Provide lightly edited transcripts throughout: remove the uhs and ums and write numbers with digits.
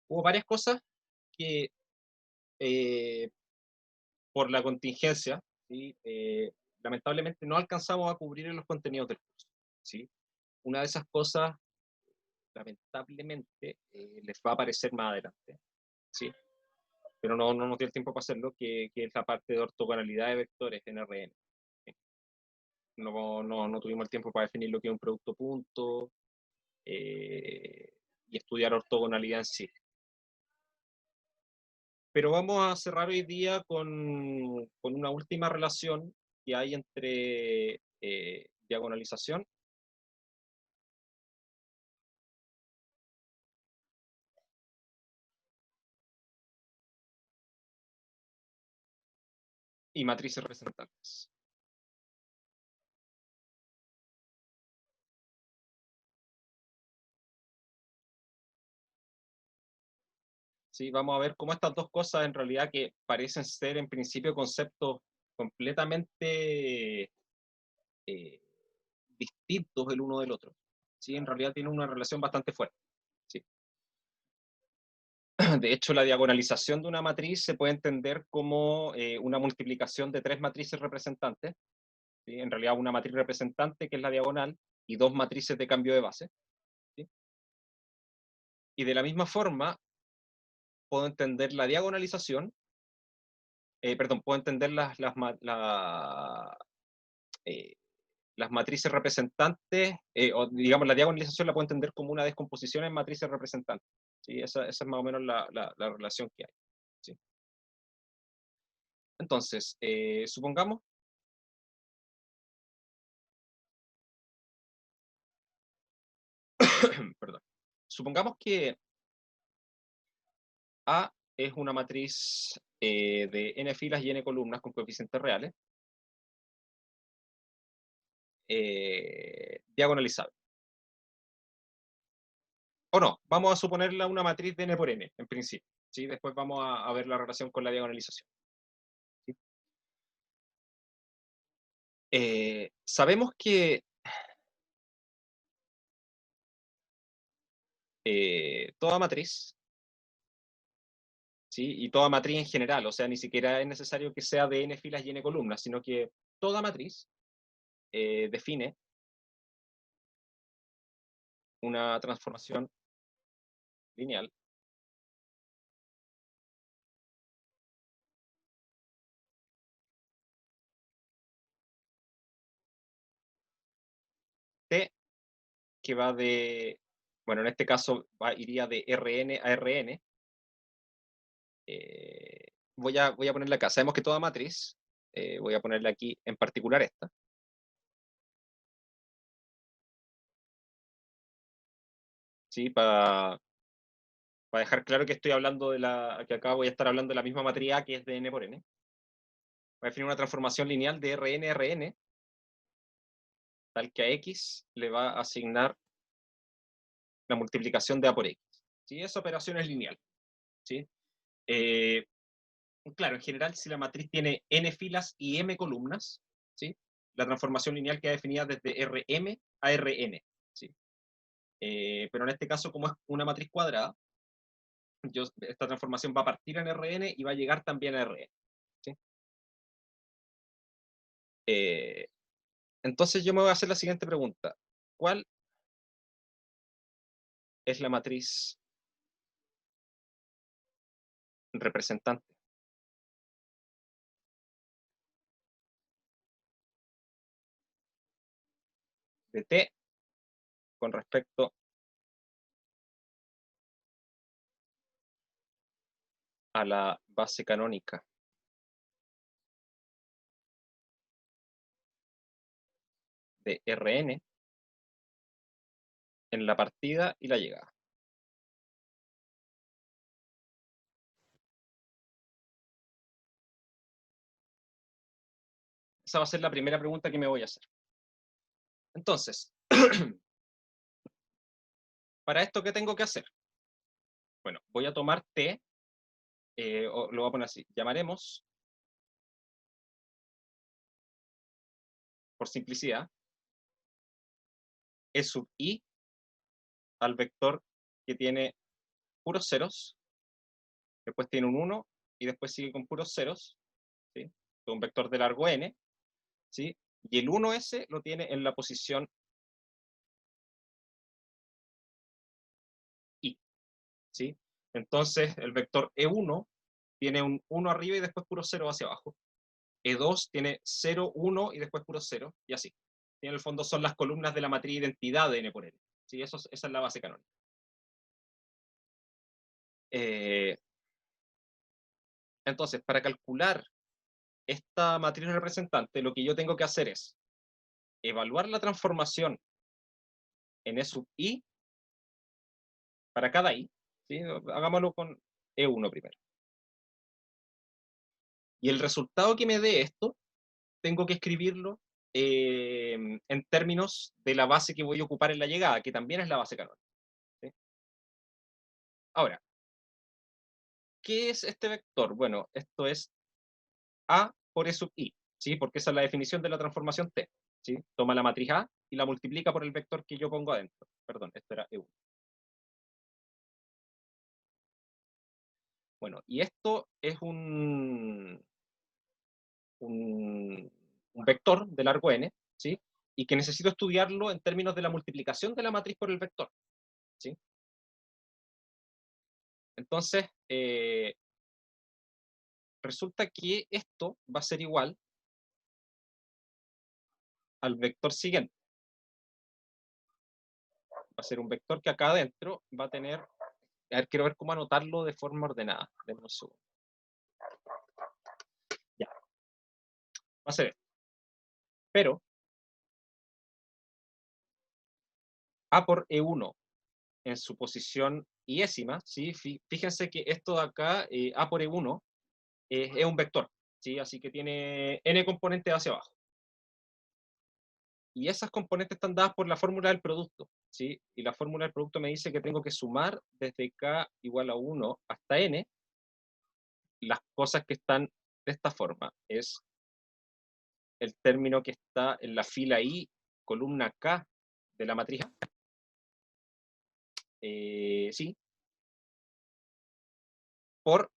hubo varias cosas que por la contingencia, ¿sí? Lamentablemente no alcanzamos a cubrir en los contenidos del curso, ¿sí? Una de esas cosas, lamentablemente, les va a aparecer más adelante, ¿sí? Pero no nos dio el tiempo para hacerlo, que es la parte de ortogonalidad de vectores en RN. ¿Sí? No tuvimos el tiempo para definir lo que es un producto punto y estudiar ortogonalidad en sí. Pero vamos a cerrar hoy día con una última relación que hay entre diagonalización y matrices representantes. ¿Sí? Vamos a ver cómo estas dos cosas en realidad que parecen ser en principio conceptos completamente distintos el uno del otro, ¿sí? En realidad tienen una relación bastante fuerte. ¿Sí? De hecho, la diagonalización de una matriz se puede entender como una multiplicación de tres matrices representantes, ¿sí? En realidad una matriz representante que es la diagonal y dos matrices de cambio de base. ¿Sí? Y de la misma forma puedo entender la diagonalización, puedo entender las matrices representantes, o digamos la diagonalización la puedo entender como una descomposición en matrices representantes. ¿Sí? Esa es más o menos la relación que hay. ¿Sí? Entonces, supongamos perdón, supongamos que A es una matriz de n filas y n columnas con coeficientes reales, diagonalizable. O no, vamos a suponerla una matriz de n por n, en principio. ¿Sí? Después vamos a ver la relación con la diagonalización. ¿Sí? Sabemos que toda matriz, ¿sí? Y toda matriz en general, o sea, ni siquiera es necesario que sea de n filas y n columnas, sino que toda matriz define una transformación lineal T que va de, bueno, en este caso iría de Rn a Rn. Voy a ponerle acá. Sabemos que toda matriz, voy a ponerle aquí en particular esta. ¿Sí? Para dejar claro que estoy hablando que acá voy a estar hablando de la misma matriz A que es de n por n. Voy a definir una transformación lineal de Rn a Rn, tal que a X le va a asignar la multiplicación de A por X. ¿Sí? Esa operación es lineal. ¿Sí? Claro, en general, si la matriz tiene n filas y m columnas, ¿sí? La transformación lineal queda definida desde Rm a Rn. ¿Sí? Pero en este caso, como es una matriz cuadrada, esta transformación va a partir en Rn y va a llegar también a Rn. ¿Sí? Entonces yo me voy a hacer la siguiente pregunta. ¿Cuál es la matriz representante de T con respecto a la base canónica de Rn en la partida y la llegada? Esa va a ser la primera pregunta que me voy a hacer. Entonces, ¿para esto qué tengo que hacer? Bueno, voy a tomar T, o lo voy a poner así, llamaremos, por simplicidad, E sub I al vector que tiene puros ceros, después tiene un 1, y después sigue con puros ceros, ¿sí? Un vector de largo n, ¿sí? Y el 1S lo tiene en la posición I, ¿sí? Entonces, el vector E1 tiene un 1 arriba y después puro 0 hacia abajo. E2 tiene 0, 1 y después puro 0, y así. Y en el fondo son las columnas de la matriz identidad de n por n. ¿Sí? Esa es la base canónica. Entonces, para calcular esta matriz representante, lo que yo tengo que hacer es evaluar la transformación en E sub I para cada I. ¿Sí? Hagámoslo con E1 primero. Y el resultado que me dé esto, tengo que escribirlo en términos de la base que voy a ocupar en la llegada, que también es la base canónica. ¿Sí? Ahora, ¿qué es este vector? Bueno, esto es A por E sub I, ¿sí? Porque esa es la definición de la transformación T. ¿Sí? Toma la matriz A y la multiplica por el vector que yo pongo adentro. Perdón, esto era E1. Bueno, y esto es un vector de largo n, ¿sí? Y que necesito estudiarlo en términos de la multiplicación de la matriz por el vector, ¿sí? Entonces, resulta que esto va a ser igual al vector siguiente. Va a ser un vector que acá adentro va a tener... A ver, quiero ver cómo anotarlo de forma ordenada. Denme un segundo. Ya, va a ser esto. Pero A por E1 en su posición iésima, ¿sí? Fíjense que esto de acá, A por E1, es un vector, ¿sí? Así que tiene n componentes hacia abajo. Y esas componentes están dadas por la fórmula del producto, ¿sí? Y la fórmula del producto me dice que tengo que sumar desde k igual a 1 hasta n las cosas que están de esta forma. Es el término que está en la fila I, columna K de la matriz A. Sí, por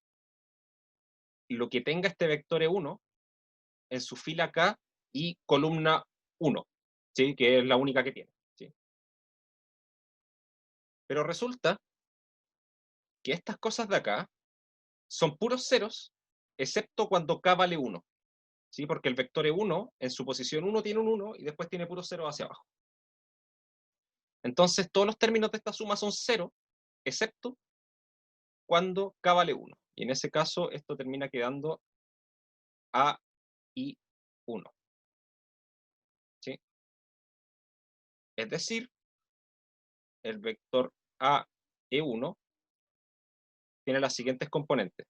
lo que tenga este vector E1 en su fila K y columna 1, ¿sí? Que es la única que tiene. ¿Sí? Pero resulta que estas cosas de acá son puros ceros, excepto cuando K vale 1. ¿Sí? Porque el vector E1 en su posición 1 tiene un 1 y después tiene puros ceros hacia abajo. Entonces todos los términos de esta suma son 0, excepto cuando K vale 1. Y en ese caso esto termina quedando A y 1. ¿Sí? Es decir, el vector A E1 tiene las siguientes componentes.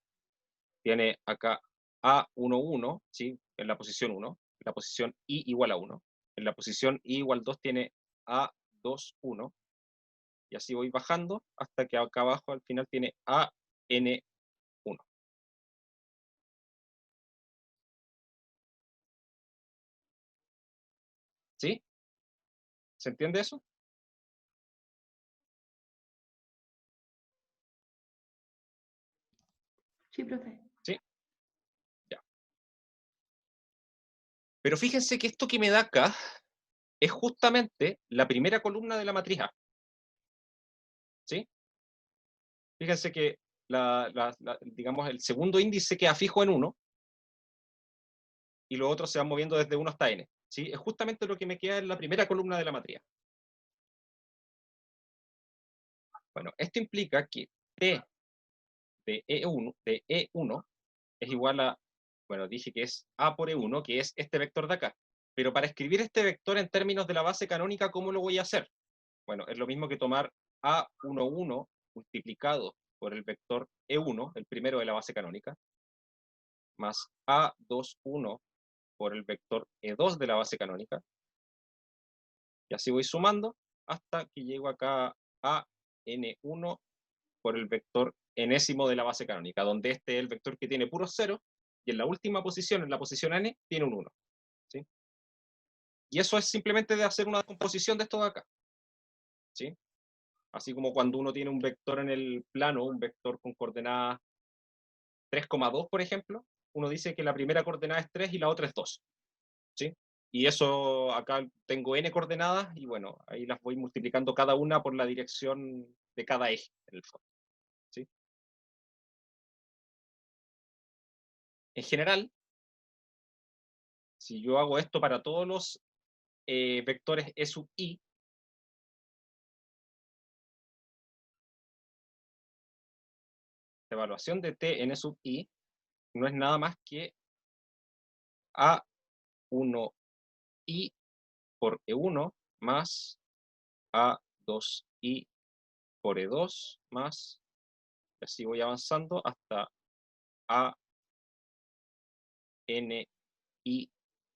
Tiene acá A11, ¿sí? En la posición 1, en la posición I igual a 1. En la posición I igual 2 tiene A21, y así voy bajando hasta que acá abajo al final tiene AN1. ¿Sí? ¿Se entiende eso? Sí, profe. Sí, ya. Pero fíjense que esto que me da acá es justamente la primera columna de la matriz A. ¿Sí? Fíjense que digamos, el segundo índice queda fijo en 1 y los otros se van moviendo desde 1 hasta n. ¿Sí? Es justamente lo que me queda en la primera columna de la matriz. Bueno, esto implica que T de E1 es igual a, bueno, dije que es A por E1, que es este vector de acá. Pero para escribir este vector en términos de la base canónica, ¿cómo lo voy a hacer? Bueno, es lo mismo que tomar A11 multiplicado por el vector E1, el primero de la base canónica, más A21 por el vector E2 de la base canónica, y así voy sumando hasta que llego acá a N1 por el vector enésimo de la base canónica, donde este es el vector que tiene puros ceros, y en la última posición, en la posición n, tiene un 1. ¿Sí? Y eso es simplemente de hacer una composición de esto de acá. ¿Sí? Así como cuando uno tiene un vector en el plano, un vector con coordenadas 3,2, por ejemplo, uno dice que la primera coordenada es 3 y la otra es 2. ¿Sí? Y eso, acá tengo n coordenadas, y bueno, ahí las voy multiplicando cada una por la dirección de cada eje, en el fondo. ¿Sí? En general, si yo hago esto para todos los vectores E sub i, la evaluación de t en E sub i no es nada más que A1i por E1 más A2i por E2 más, así voy avanzando hasta ANi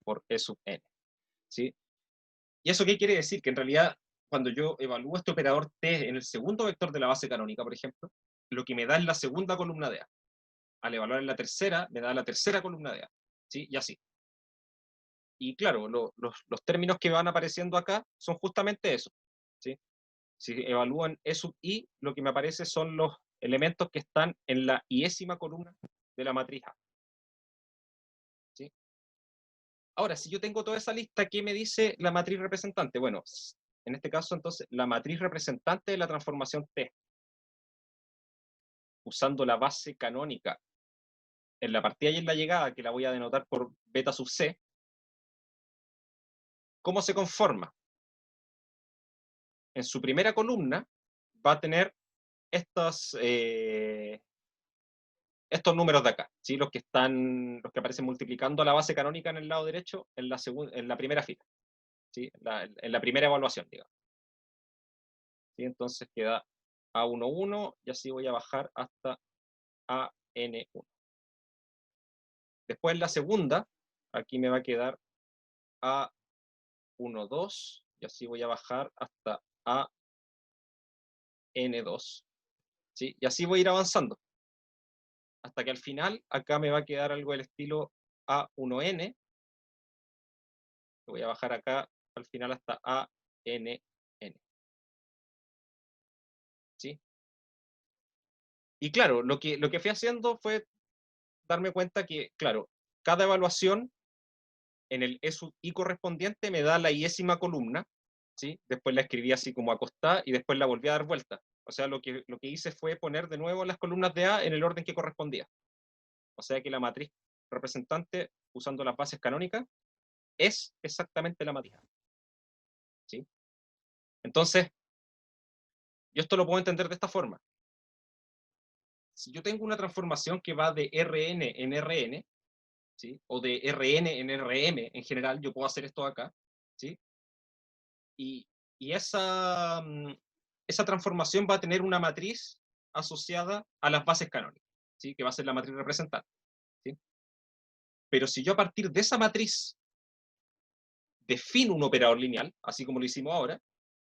por E sub n. ¿Sí? ¿Y eso qué quiere decir? Que en realidad, cuando yo evalúo este operador t en el segundo vector de la base canónica, por ejemplo, lo que me da es la segunda columna de A. Al evaluar en la tercera, me da la tercera columna de A. ¿Sí? Y así. Y claro, los términos que van apareciendo acá son justamente eso. ¿Sí? Si evalúan E sub i, lo que me aparece son los elementos que están en la iésima columna de la matriz A. ¿Sí? Ahora, si yo tengo toda esa lista, ¿qué me dice la matriz representante? Bueno, en este caso, entonces, la matriz representante de la transformación T, usando la base canónica en la partida y en la llegada, que la voy a denotar por beta sub c, ¿cómo se conforma? En su primera columna va a tener estos números de acá, ¿sí? Los que aparecen multiplicando a la base canónica en el lado derecho en la primera fila, ¿sí? En la primera evaluación, digamos. ¿Sí? Entonces queda A11, y así voy a bajar hasta AN1. Después en la segunda, aquí me va a quedar A12, y así voy a bajar hasta AN2. ¿Sí? Y así voy a ir avanzando, hasta que al final acá me va a quedar algo del estilo A1N, voy a bajar acá al final hasta ANN. ¿Sí? Y claro, lo que fui haciendo fue darme cuenta que, claro, cada evaluación en el E sub i correspondiente me da la iésima columna, ¿sí? Después la escribí así como acostada y después la volví a dar vuelta. O sea, lo que hice fue poner de nuevo las columnas de A en el orden que correspondía. O sea que la matriz representante, usando las bases canónicas, es exactamente la matriz A. ¿Sí? Entonces, yo esto lo puedo entender de esta forma. Si yo tengo una transformación que va de Rn en Rn, ¿sí? O de Rn en Rm en general, yo puedo hacer esto acá, ¿sí? Y, esa transformación va a tener una matriz asociada a las bases canónicas, ¿sí? Que va a ser la matriz representante. ¿Sí? Pero si yo a partir de esa matriz defino un operador lineal, así como lo hicimos ahora,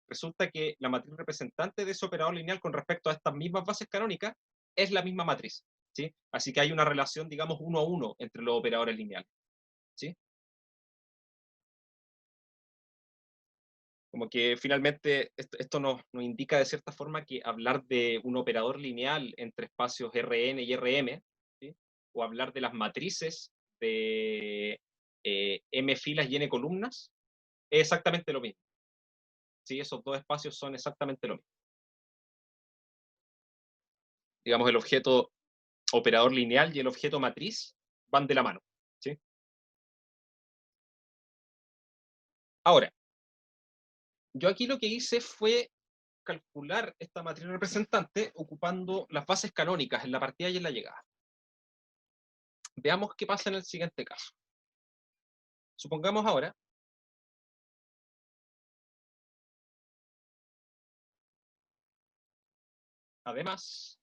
resulta que la matriz representante de ese operador lineal con respecto a estas mismas bases canónicas es la misma matriz. ¿Sí? Así que hay una relación, digamos, 1 a 1 entre los operadores lineales. ¿Sí? Como que finalmente esto nos indica de cierta forma que hablar de un operador lineal entre espacios Rn y Rm, ¿sí? O hablar de las matrices de m filas y n columnas, es exactamente lo mismo. ¿Sí? Esos dos espacios son exactamente lo mismo. Digamos, el objeto operador lineal y el objeto matriz van de la mano. ¿Sí? Ahora, yo aquí lo que hice fue calcular esta matriz representante ocupando las bases canónicas en la partida y en la llegada. Veamos qué pasa en el siguiente caso. Supongamos ahora además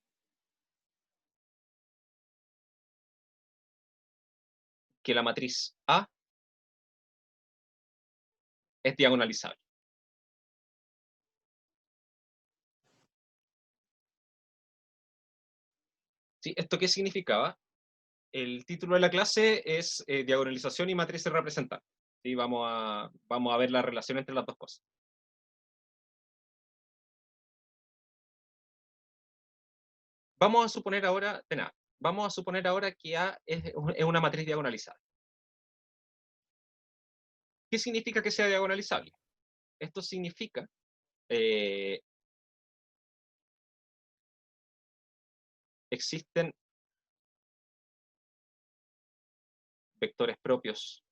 que la matriz A es diagonalizable. ¿Sí? ¿Esto qué significaba? El título de la clase es diagonalización y matrices representantes. ¿Sí? Vamos a ver la relación entre las dos cosas. Vamos a suponer ahora, vamos a suponer ahora que A es una matriz diagonalizable. ¿Qué significa que sea diagonalizable? Esto significa existen vectores propios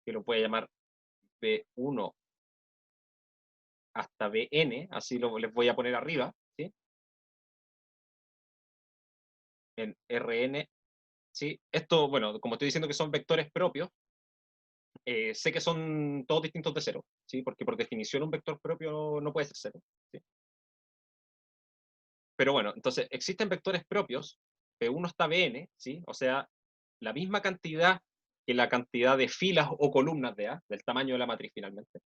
que lo puede llamar B1 hasta Bn, así les voy a poner arriba, ¿sí? En Rn, ¿sí? Esto, bueno, como estoy diciendo que son vectores propios, sé que son todos distintos de cero, ¿sí? Porque por definición un vector propio no puede ser cero, ¿sí? Pero bueno, entonces existen vectores propios, B1 hasta Bn, ¿sí? O sea, la misma cantidad que la cantidad de filas o columnas de A, del tamaño de la matriz finalmente,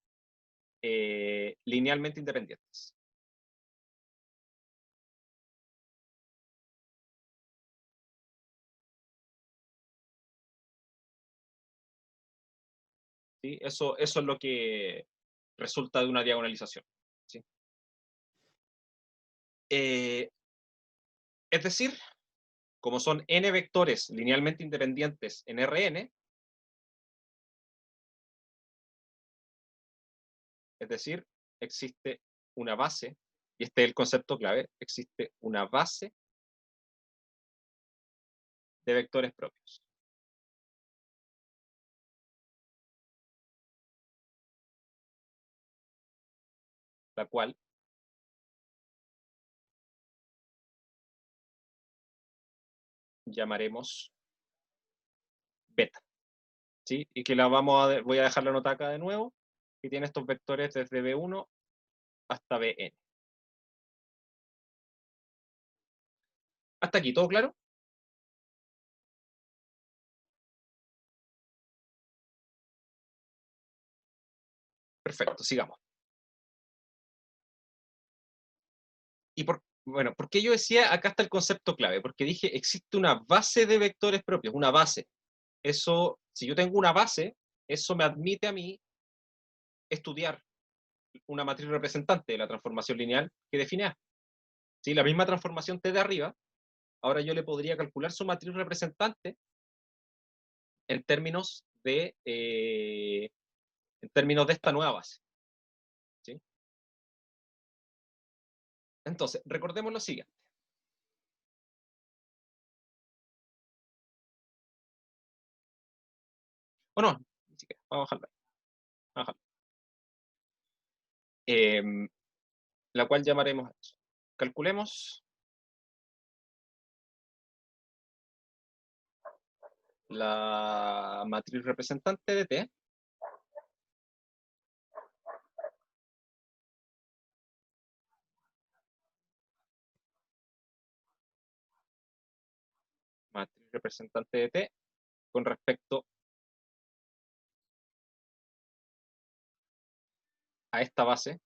linealmente independientes. ¿Sí? Eso es lo que resulta de una diagonalización, ¿sí? Es decir, como son n vectores linealmente independientes en Rn, es decir, existe una base, y este es el concepto clave, existe una base de vectores propios, la cual llamaremos beta, ¿sí? Y que voy a dejar la nota acá de nuevo, que tiene estos vectores desde B1 hasta Bn. ¿Hasta aquí todo claro? Perfecto, sigamos. Bueno, ¿por qué yo decía acá está el concepto clave? Porque dije, existe una base de vectores propios, una base. Eso, si yo tengo una base, eso me admite a mí estudiar una matriz representante de la transformación lineal que define A. ¿Sí? La misma transformación T de arriba, ahora yo le podría calcular su matriz representante en términos de esta nueva base. ¿Sí? Entonces, recordemos lo siguiente. O no, ni siquiera, vamos a bajarla. Vamos a bajarla. La cual llamaremos a eso. Calculemos la matriz representante de T, matriz representante de T, con respecto a esta base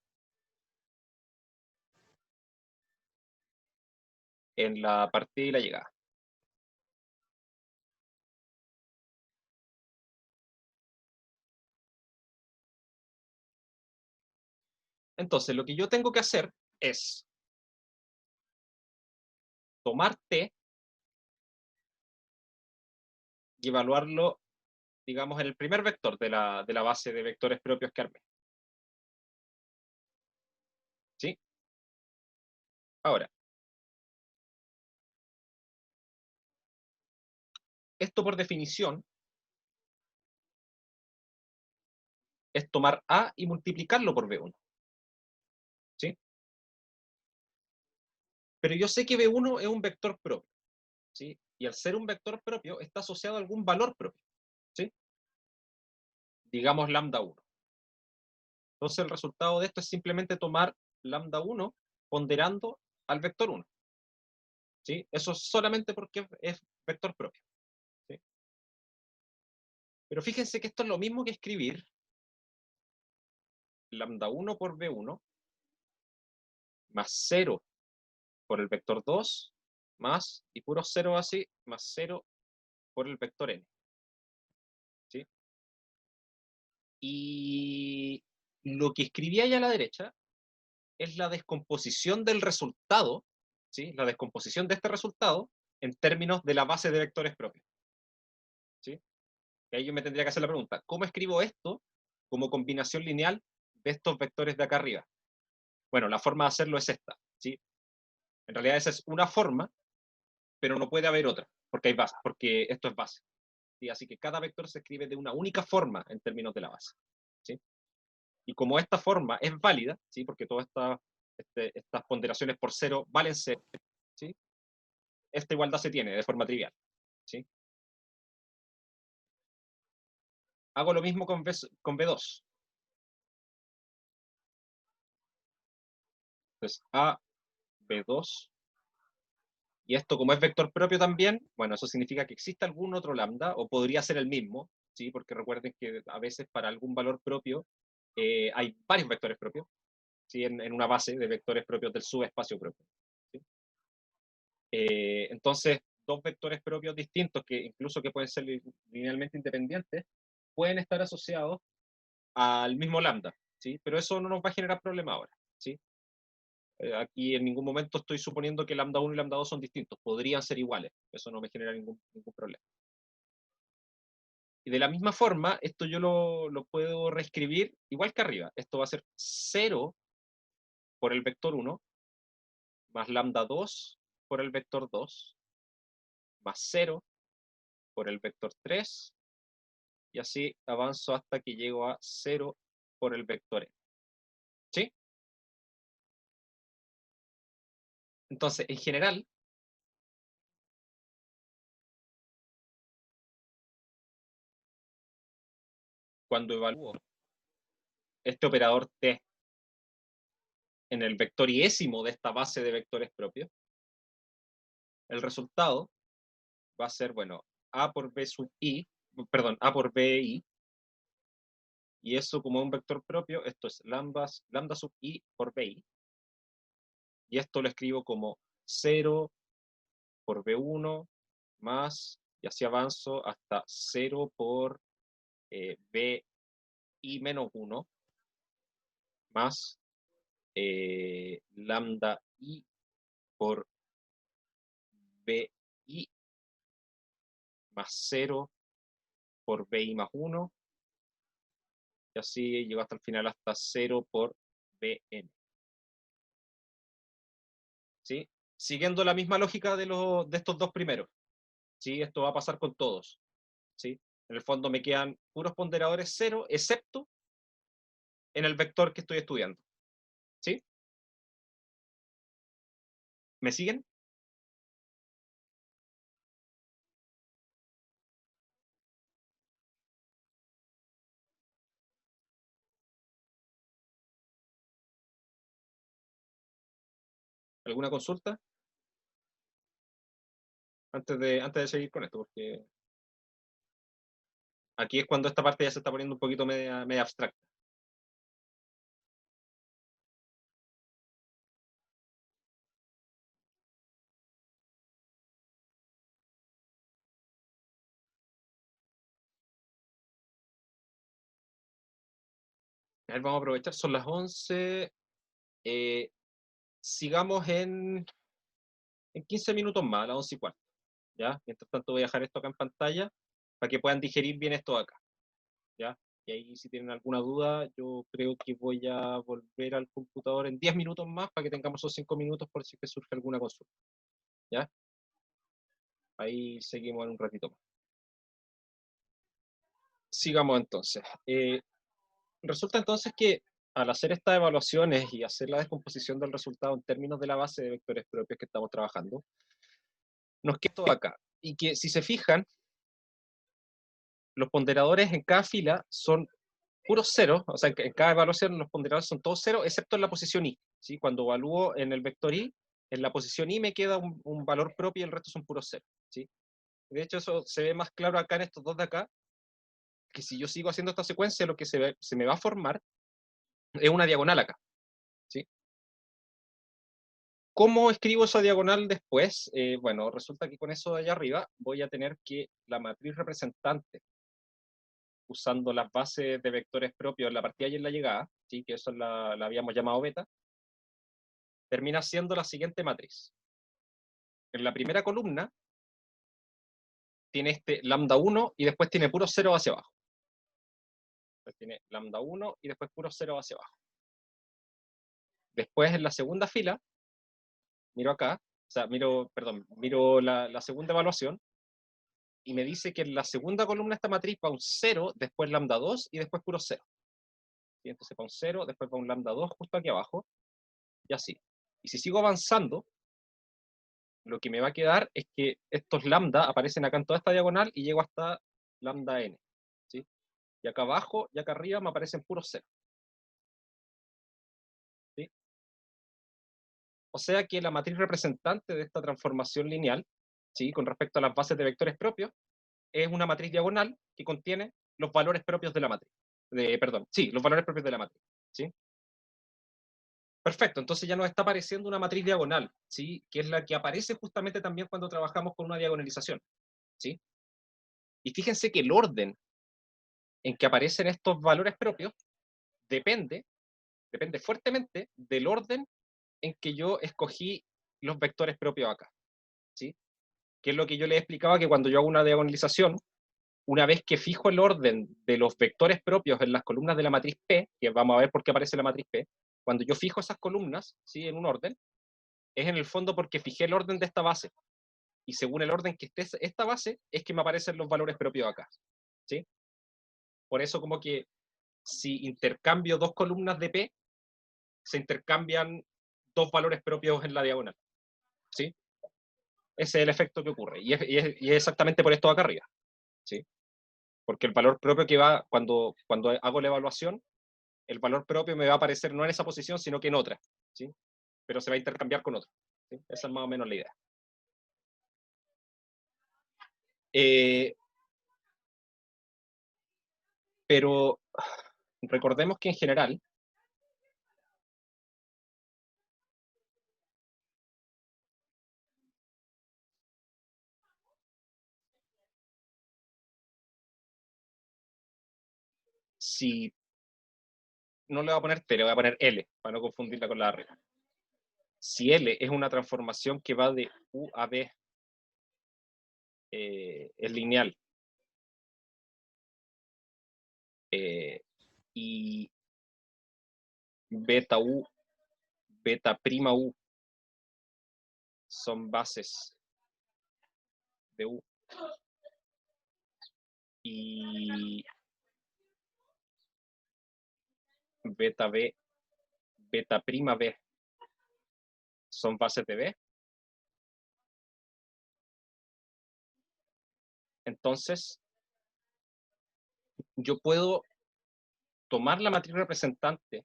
en la partida y la llegada. Entonces, lo que yo tengo que hacer es tomar T y evaluarlo, digamos, en el primer vector de la base de vectores propios que armé. ¿Sí? Ahora, esto por definición es tomar A y multiplicarlo por B1. ¿Sí? Pero yo sé que B1 es un vector propio. ¿Sí? Y al ser un vector propio, está asociado a algún valor propio. ¿Sí? Digamos lambda 1. Entonces el resultado de esto es simplemente tomar lambda 1 ponderando al vector 1. ¿Sí? Eso es solamente porque es vector propio. ¿Sí? Pero fíjense que esto es lo mismo que escribir lambda 1 por B1 más 0 por el vector 2 más, y puro 0 así, más 0 por el vector n. ¿Sí? Y lo que escribí ahí a la derecha es la descomposición del resultado, ¿sí? La descomposición de este resultado en términos de la base de vectores propios, ¿sí? Y ahí yo me tendría que hacer la pregunta, ¿cómo escribo esto como combinación lineal de estos vectores de acá arriba? Bueno, la forma de hacerlo es esta, ¿sí? En realidad esa es una forma, pero no puede haber otra, porque hay base, porque esto es base, ¿sí? Así que cada vector se escribe de una única forma en términos de la base, ¿sí? Y como esta forma es válida, ¿sí? Porque todas estas ponderaciones por cero valen cero, ¿sí? Esta igualdad se tiene de forma trivial, ¿sí? Hago lo mismo con B2. Entonces, A, B2, y esto como es vector propio también, bueno, eso significa que existe algún otro lambda, o podría ser el mismo, ¿sí? Porque recuerden que a veces para algún valor propio hay varios vectores propios, ¿sí? En una base de vectores propios del subespacio propio, ¿sí? Entonces, dos vectores propios distintos, que incluso que pueden ser linealmente independientes, pueden estar asociados al mismo lambda, ¿sí? Pero eso no nos va a generar problema ahora, ¿sí? Aquí en ningún momento estoy suponiendo que lambda 1 y lambda 2 son distintos, podrían ser iguales, eso no me genera ningún problema. Y de la misma forma, esto yo lo puedo reescribir igual que arriba. Esto va a ser 0 por el vector 1, más lambda 2 por el vector 2, más 0 por el vector 3, y así avanzo hasta que llego a 0 por el vector n. ¿Sí? Entonces, en general, cuando evalúo este operador t en el vector iésimo de esta base de vectores propios, el resultado va a ser, bueno, a por b sub i, perdón, a por bi, y eso como un vector propio, esto es lambda sub i por bi, y esto lo escribo como 0 por b1 más, y así avanzo hasta 0 por bi menos 1 más lambda i por bi más 0 por bi más 1, y así llego hasta el final hasta 0 por bn. ¿Sí? Siguiendo la misma lógica de estos dos primeros, ¿sí? Esto va a pasar con todos, ¿sí? En el fondo me quedan puros ponderadores cero, excepto en el vector que estoy estudiando, ¿sí? ¿Me siguen? ¿Alguna consulta? Antes de seguir con esto, porque aquí es cuando esta parte ya se está poniendo un poquito media abstracta. A ver, vamos a aprovechar, son las 11. eh, sigamos en 15 minutos más, a las 11:15. ¿Ya? Mientras tanto voy a dejar esto acá en pantalla para que puedan digerir bien esto de acá. ¿Ya? Y ahí si tienen alguna duda, yo creo que voy a volver al computador en 10 minutos más para que tengamos esos 5 minutos por si que surge alguna consulta. ¿Ya? Ahí seguimos en un ratito más. Sigamos entonces. Resulta entonces que al hacer estas evaluaciones y hacer la descomposición del resultado en términos de la base de vectores propios que estamos trabajando, nos queda todo acá. Y que si se fijan, los ponderadores en cada fila son puros ceros, o sea, en cada evaluación los ponderadores son todos ceros, excepto en la posición i. ¿Sí? Cuando evalúo en el vector i, en la posición i me queda un valor propio y el resto son puros ceros. ¿Sí? De hecho, eso se ve más claro acá en estos dos de acá, que si yo sigo haciendo esta secuencia, lo que se me va a formar es una diagonal acá. ¿Sí? ¿Cómo escribo esa diagonal después? Bueno, resulta que con eso de allá arriba voy a tener que la matriz representante usando las bases de vectores propios en la partida y en la llegada, ¿sí? Que eso la habíamos llamado beta, termina siendo la siguiente matriz. En la primera columna tiene este lambda 1 y después tiene puro 0 hacia abajo. Entonces tiene lambda 1 y después puro 0 hacia abajo. Después en la segunda fila, miro acá, o sea, miro la segunda evaluación, y me dice que en la segunda columna de esta matriz va un 0, después lambda 2 y después puro 0. ¿Sí? Entonces va un 0, después va un lambda 2 justo aquí abajo, y así. Y si sigo avanzando, lo que me va a quedar es que estos lambda aparecen acá en toda esta diagonal y llego hasta lambda n. ¿Sí? Y acá abajo y acá arriba me aparecen puros 0. ¿Sí? O sea que la matriz representante de esta transformación lineal, ¿sí? Con respecto a las bases de vectores propios, es una matriz diagonal que contiene los valores propios de la matriz. Sí, los valores propios de la matriz. ¿Sí? Perfecto, entonces ya nos está apareciendo una matriz diagonal, ¿sí? Que es la que aparece justamente también cuando trabajamos con una diagonalización. ¿Sí? Y fíjense que el orden en que aparecen estos valores propios depende fuertemente del orden en que yo escogí los vectores propios acá. ¿Sí? Que es lo que yo les explicaba, que cuando yo hago una diagonalización, una vez que fijo el orden de los vectores propios en las columnas de la matriz P, que vamos a ver por qué aparece la matriz P, cuando yo fijo esas columnas, ¿sí? En un orden, es en el fondo porque fijé el orden de esta base. Y según el orden que esté esta base, es que me aparecen los valores propios acá. ¿Sí? Por eso como que si intercambio dos columnas de P, se intercambian dos valores propios en la diagonal. ¿Sí? Ese es el efecto que ocurre. Y es exactamente por esto acá arriba. ¿Sí? Porque el valor propio que va, cuando hago la evaluación, el valor propio me va a aparecer no en esa posición, sino que en otra. ¿Sí? Pero se va a intercambiar con otro. ¿Sí? Esa es más o menos la idea. Eh, pero recordemos que en general, si no le voy a poner T, le voy a poner L, para no confundirla con la arriba. Si L es una transformación que va de U a B, es lineal, y beta U, beta prima U son bases de U, y beta B, beta prima B son bases de B, entonces yo puedo tomar la matriz representante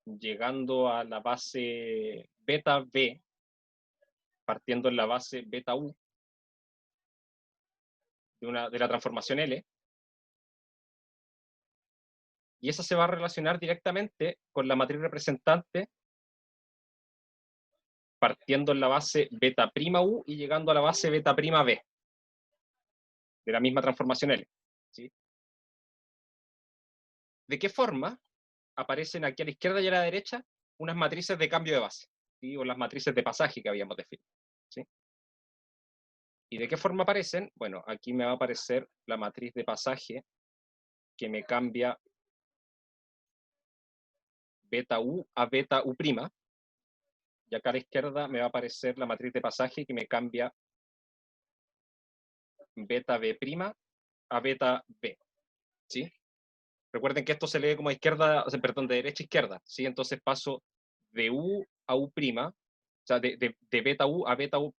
llegando a la base beta B, partiendo en la base beta U de la transformación L, y esa se va a relacionar directamente con la matriz representante partiendo en la base beta prima U y llegando a la base beta prima B de la misma transformación L. ¿Sí? ¿De qué forma aparecen aquí a la izquierda y a la derecha unas matrices de cambio de base? ¿Sí? O las matrices de pasaje que habíamos definido. ¿Sí? ¿Y de qué forma aparecen? Bueno, aquí me va a aparecer la matriz de pasaje que me cambia beta U a beta U', y acá a la izquierda me va a aparecer la matriz de pasaje que me cambia beta B' a beta B. ¿Sí? Recuerden que esto se lee como izquierda, o sea, perdón, de derecha a izquierda, ¿sí? Entonces paso de U a U', o sea, de beta U a beta U'.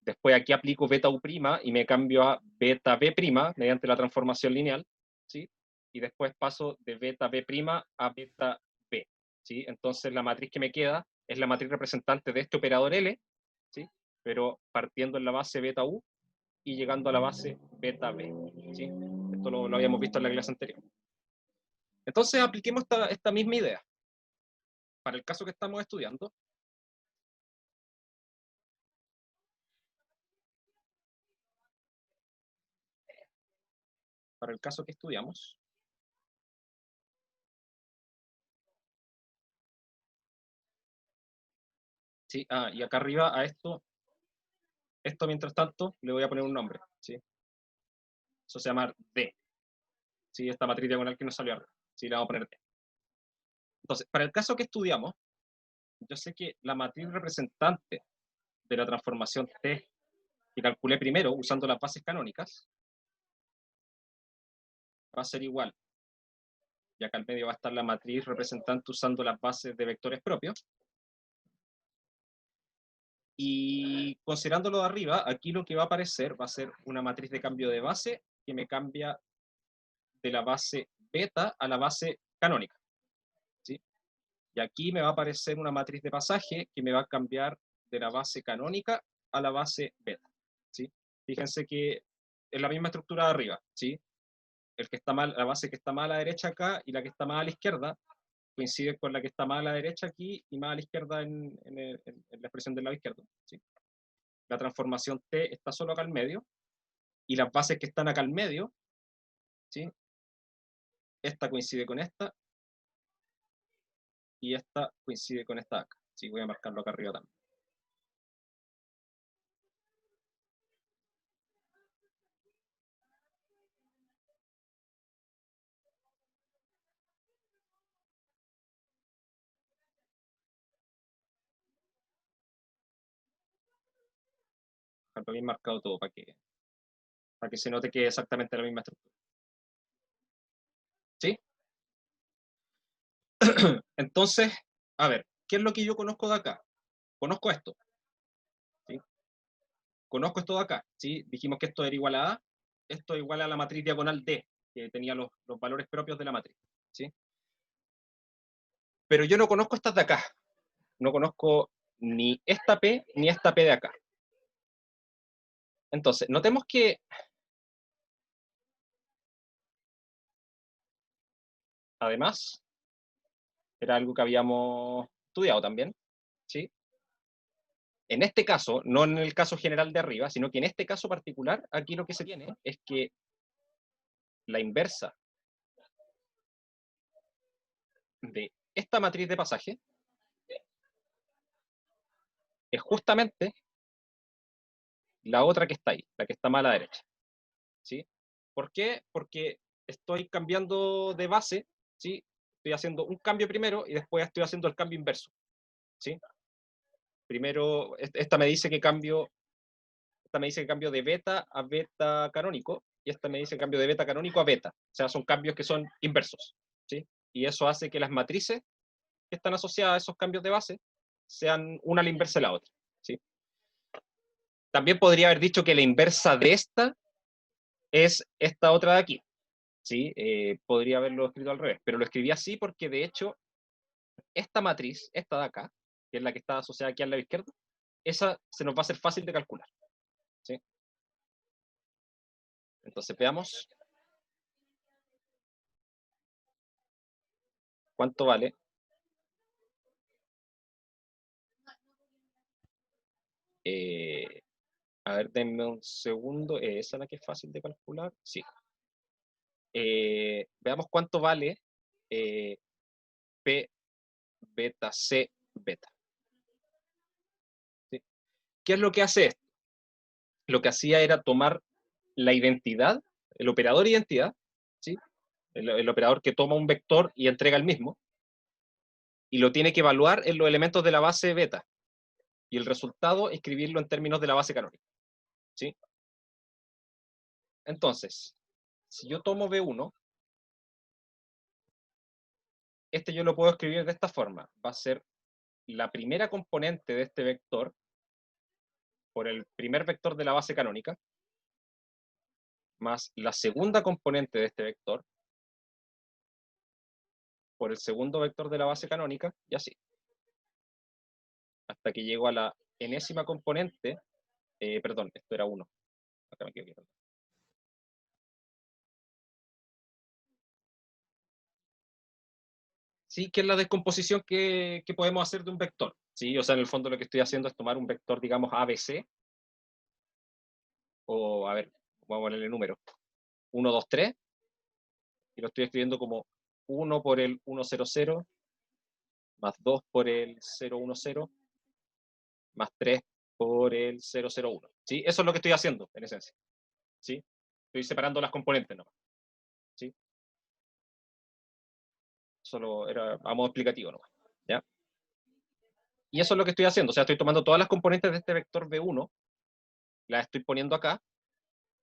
Después aquí aplico beta U' y me cambio a beta B' mediante la transformación lineal, ¿sí? Y después paso de beta B' a beta B, ¿sí? Entonces la matriz que me queda es la matriz representante de este operador L, ¿sí? Pero partiendo en la base beta U y llegando a la base beta B, ¿sí? Esto lo habíamos visto en la clase anterior. Entonces apliquemos esta misma idea para el caso que estamos estudiando. para el caso que estudiamos, ¿sí? Y acá arriba a esto mientras tanto le voy a poner un nombre, ¿sí? Eso se llama D, ¿sí? Esta matriz diagonal que nos salió arriba, ¿sí? Le vamos a poner D. Entonces, para el caso que estudiamos, yo sé que la matriz representante de la transformación T que calculé primero usando las bases canónicas va a ser igual, y acá al medio va a estar la matriz representante usando las bases de vectores propios. Y considerándolo de arriba, aquí lo que va a aparecer va a ser una matriz de cambio de base que me cambia de la base beta a la base canónica, ¿sí? Y aquí me va a aparecer una matriz de pasaje que me va a cambiar de la base canónica a la base beta, ¿sí? Fíjense que es la misma estructura de arriba, ¿sí? El que está mal, la base que está más a la derecha acá y la que está más a la izquierda coincide con la que está más a la derecha aquí y más a la izquierda en la expresión del lado izquierdo, ¿sí? La transformación T está solo acá al medio, y las bases que están acá al medio, ¿sí? Esta coincide con esta, y esta coincide con esta acá. ¿Sí? Voy a marcarlo acá arriba también. Dejarlo bien marcado todo para que se note que es exactamente la misma estructura. ¿Sí? Entonces, a ver, ¿qué es lo que yo conozco de acá? Conozco esto, ¿sí? Conozco esto de acá, ¿sí? Dijimos que esto era igual a A, esto es igual a la matriz diagonal D, que tenía los valores propios de la matriz, ¿sí? Pero yo no conozco estas de acá, no conozco ni esta P ni esta P de acá. Entonces, notemos que además era algo que habíamos estudiado también, ¿sí? En este caso, no en el caso general de arriba, sino que en este caso particular, aquí lo que se tiene es que la inversa de esta matriz de pasaje es justamente la otra que está ahí, la que está más a la derecha, ¿sí? ¿Por qué? Porque estoy cambiando de base, ¿sí? Estoy haciendo un cambio primero y después estoy haciendo el cambio inverso, ¿sí? Primero, esta me dice que cambio de beta a beta canónico, y esta me dice cambio de beta canónico a beta. O sea, son cambios que son inversos, ¿sí? Y eso hace que las matrices que están asociadas a esos cambios de base sean una a la inversa de la otra, ¿sí? También podría haber dicho que la inversa de esta es esta otra de aquí, ¿sí? Podría haberlo escrito al revés, pero lo escribí así porque de hecho esta matriz, esta de acá, que es la que está asociada aquí al lado izquierdo, esa se nos va a hacer fácil de calcular, ¿sí? Entonces veamos cuánto vale. A ver, denme un segundo. ¿Esa es la que es fácil de calcular? Sí. Veamos cuánto vale P beta C beta, ¿sí? ¿Qué es lo que hace esto? Lo que hacía era tomar la identidad, el operador identidad, ¿sí? El operador que toma un vector y entrega el mismo, y lo tiene que evaluar en los elementos de la base beta, y el resultado escribirlo en términos de la base canónica, ¿sí? Entonces, si yo tomo B1, este yo lo puedo escribir de esta forma. Va a ser la primera componente de este vector por el primer vector de la base canónica, más la segunda componente de este vector por el segundo vector de la base canónica, y así. Hasta que llego a la enésima componente, perdón, esto era 1. Acá me equivoqué. Sí, que es la descomposición que podemos hacer de un vector. ¿Sí? O sea, en el fondo lo que estoy haciendo es tomar un vector, digamos, ABC, o, a ver, vamos a ponerle número, 1, 2, 3, y lo estoy escribiendo como 1 por el 1, 0, 0, más 2 por el 0, 1, 0, más 3 por el 0, 0, 1. ¿Sí? Eso es lo que estoy haciendo, en esencia. ¿Sí? Estoy separando las componentes nomás. ¿Sí? Solo era a modo explicativo nomás. ¿Ya? Y eso es lo que estoy haciendo. O sea, estoy tomando todas las componentes de este vector V1, las estoy poniendo acá,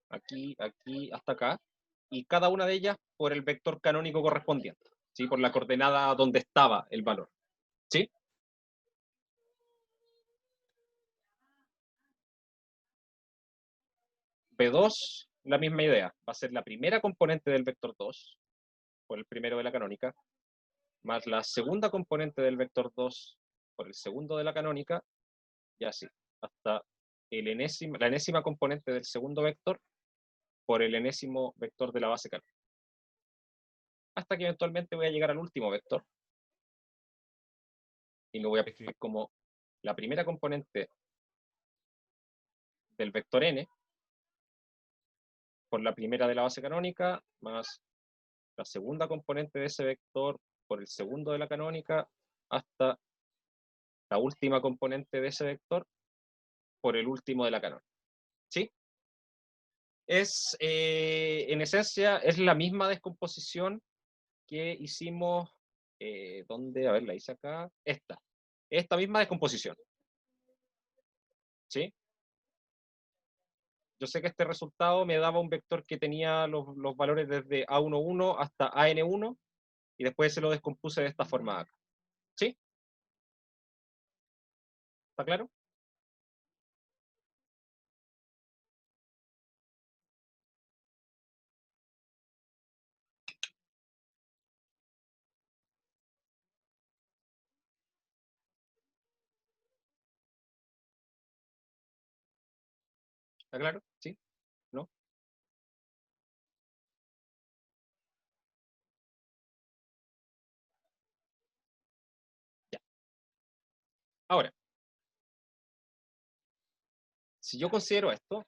aquí, aquí, hasta acá, y cada una de ellas por el vector canónico correspondiente, ¿sí? Por la coordenada donde estaba el valor. ¿Sí? V2, la misma idea. Va a ser la primera componente del vector 2, por el primero de la canónica, más la segunda componente del vector 2 por el segundo de la canónica, y así, hasta la enésima componente del segundo vector por el enésimo vector de la base canónica. Hasta que eventualmente voy a llegar al último vector, y lo voy a escribir como la primera componente del vector n por la primera de la base canónica, más la segunda componente de ese vector por el segundo de la canónica, hasta la última componente de ese vector por el último de la canónica. ¿Sí? Es, en esencia, es la misma descomposición que hicimos, ¿dónde? A ver, la hice acá. Esta misma descomposición. ¿Sí? Yo sé que este resultado me daba un vector que tenía los valores desde A11 hasta AN1, y después se lo descompuse de esta forma acá. ¿Sí? ¿Está claro? ¿Está claro? ¿Sí? ¿No? Ya. Ahora, si yo considero esto,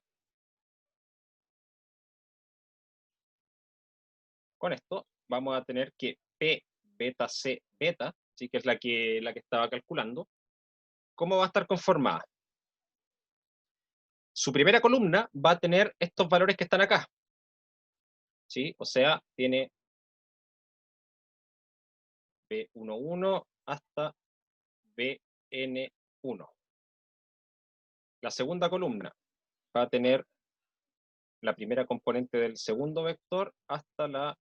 con esto vamos a tener que P beta C beta, ¿sí? Que es la que estaba calculando, ¿cómo va a estar conformada? Su primera columna va a tener estos valores que están acá, ¿sí? O sea, tiene B11 hasta Bn1. La segunda columna va a tener la primera componente del segundo vector hasta la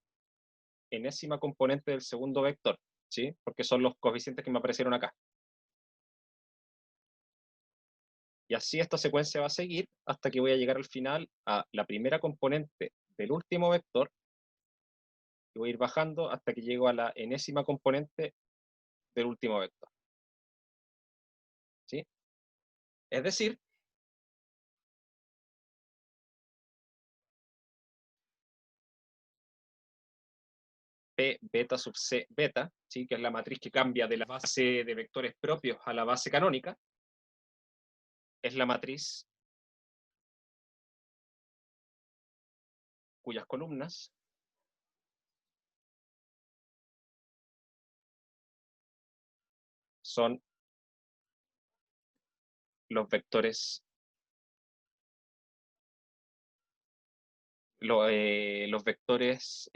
enésima componente del segundo vector, ¿sí? Porque son los coeficientes que me aparecieron acá. Y así esta secuencia va a seguir hasta que voy a llegar al final a la primera componente del último vector, y voy a ir bajando hasta que llego a la enésima componente del último vector. ¿Sí? Es decir, P beta sub C beta, ¿sí? Que es la matriz que cambia de la base de vectores propios a la base canónica, es la matriz cuyas columnas son los vectores, los vectores,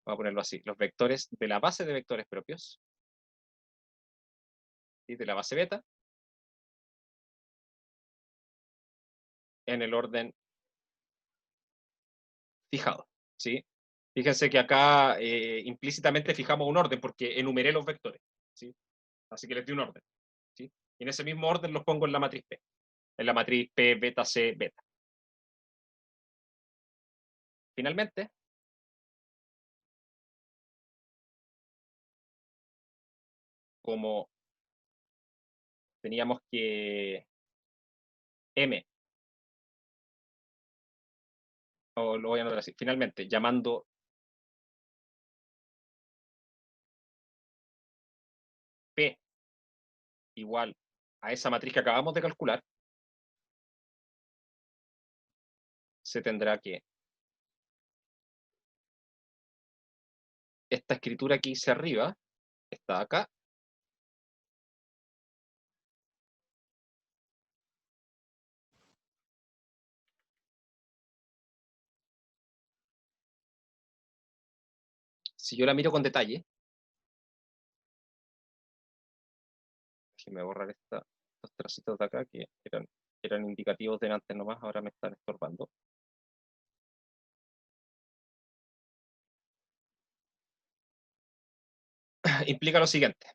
vamos a ponerlo así, los vectores de la base de vectores propios, ¿sí? De la base beta, en el orden fijado, ¿sí? Fíjense que acá implícitamente fijamos un orden porque enumeré los vectores, ¿sí? Así que les di un orden, ¿sí? Y en ese mismo orden los pongo en la matriz P, en la matriz P beta C beta. Finalmente, como teníamos que M, o lo voy a anotar así, finalmente, llamando P igual a esa matriz que acabamos de calcular, se tendrá que esta escritura que hice arriba está acá. Si yo la miro con detalle, déjenme borrar estos tracitos de acá que eran indicativos de antes nomás, ahora me están estorbando. Implica lo siguiente.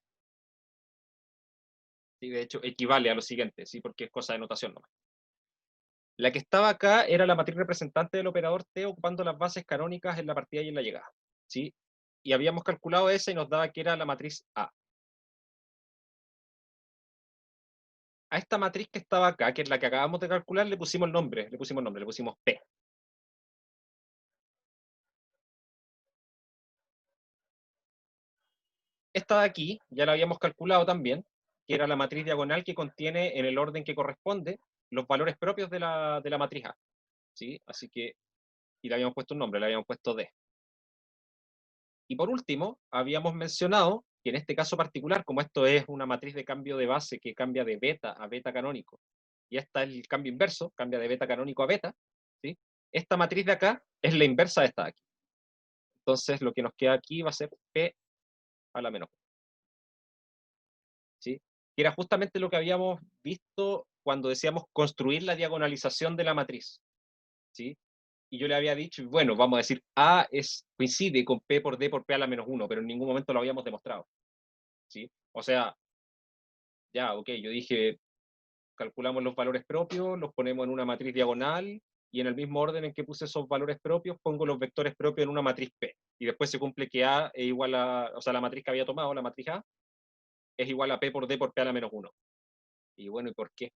Sí, de hecho, equivale a lo siguiente, ¿sí? Porque es cosa de notación nomás. La que estaba acá era la matriz representante del operador T ocupando las bases canónicas en la partida y en la llegada, ¿sí? Y habíamos calculado esa y nos daba que era la matriz A. A esta matriz que estaba acá, que es la que acabamos de calcular, le pusimos nombre, le pusimos P. Esta de aquí ya la habíamos calculado también, que era la matriz diagonal que contiene en el orden que corresponde los valores propios de la matriz A, ¿sí? Así que, y le habíamos puesto un nombre, le habíamos puesto D. Y por último, habíamos mencionado que en este caso particular, como esto es una matriz de cambio de base que cambia de beta a beta canónico, y esta es el cambio inverso, cambia de beta canónico a beta, ¿sí? Esta matriz de acá es la inversa de esta de aquí. Entonces lo que nos queda aquí va a ser P a la menos 1, ¿sí? Que era justamente lo que habíamos visto cuando decíamos construir la diagonalización de la matriz, ¿sí? Y yo le había dicho, bueno, vamos a decir, coincide con P por D por P a la menos 1, pero en ningún momento lo habíamos demostrado, ¿sí? O sea, ya, ok, yo dije, calculamos los valores propios, los ponemos en una matriz diagonal, y en el mismo orden en que puse esos valores propios, pongo los vectores propios en una matriz P. Y después se cumple que A es igual a, o sea, la matriz que había tomado, la matriz A, es igual a P por D por P a la menos 1. Y bueno, ¿y por qué?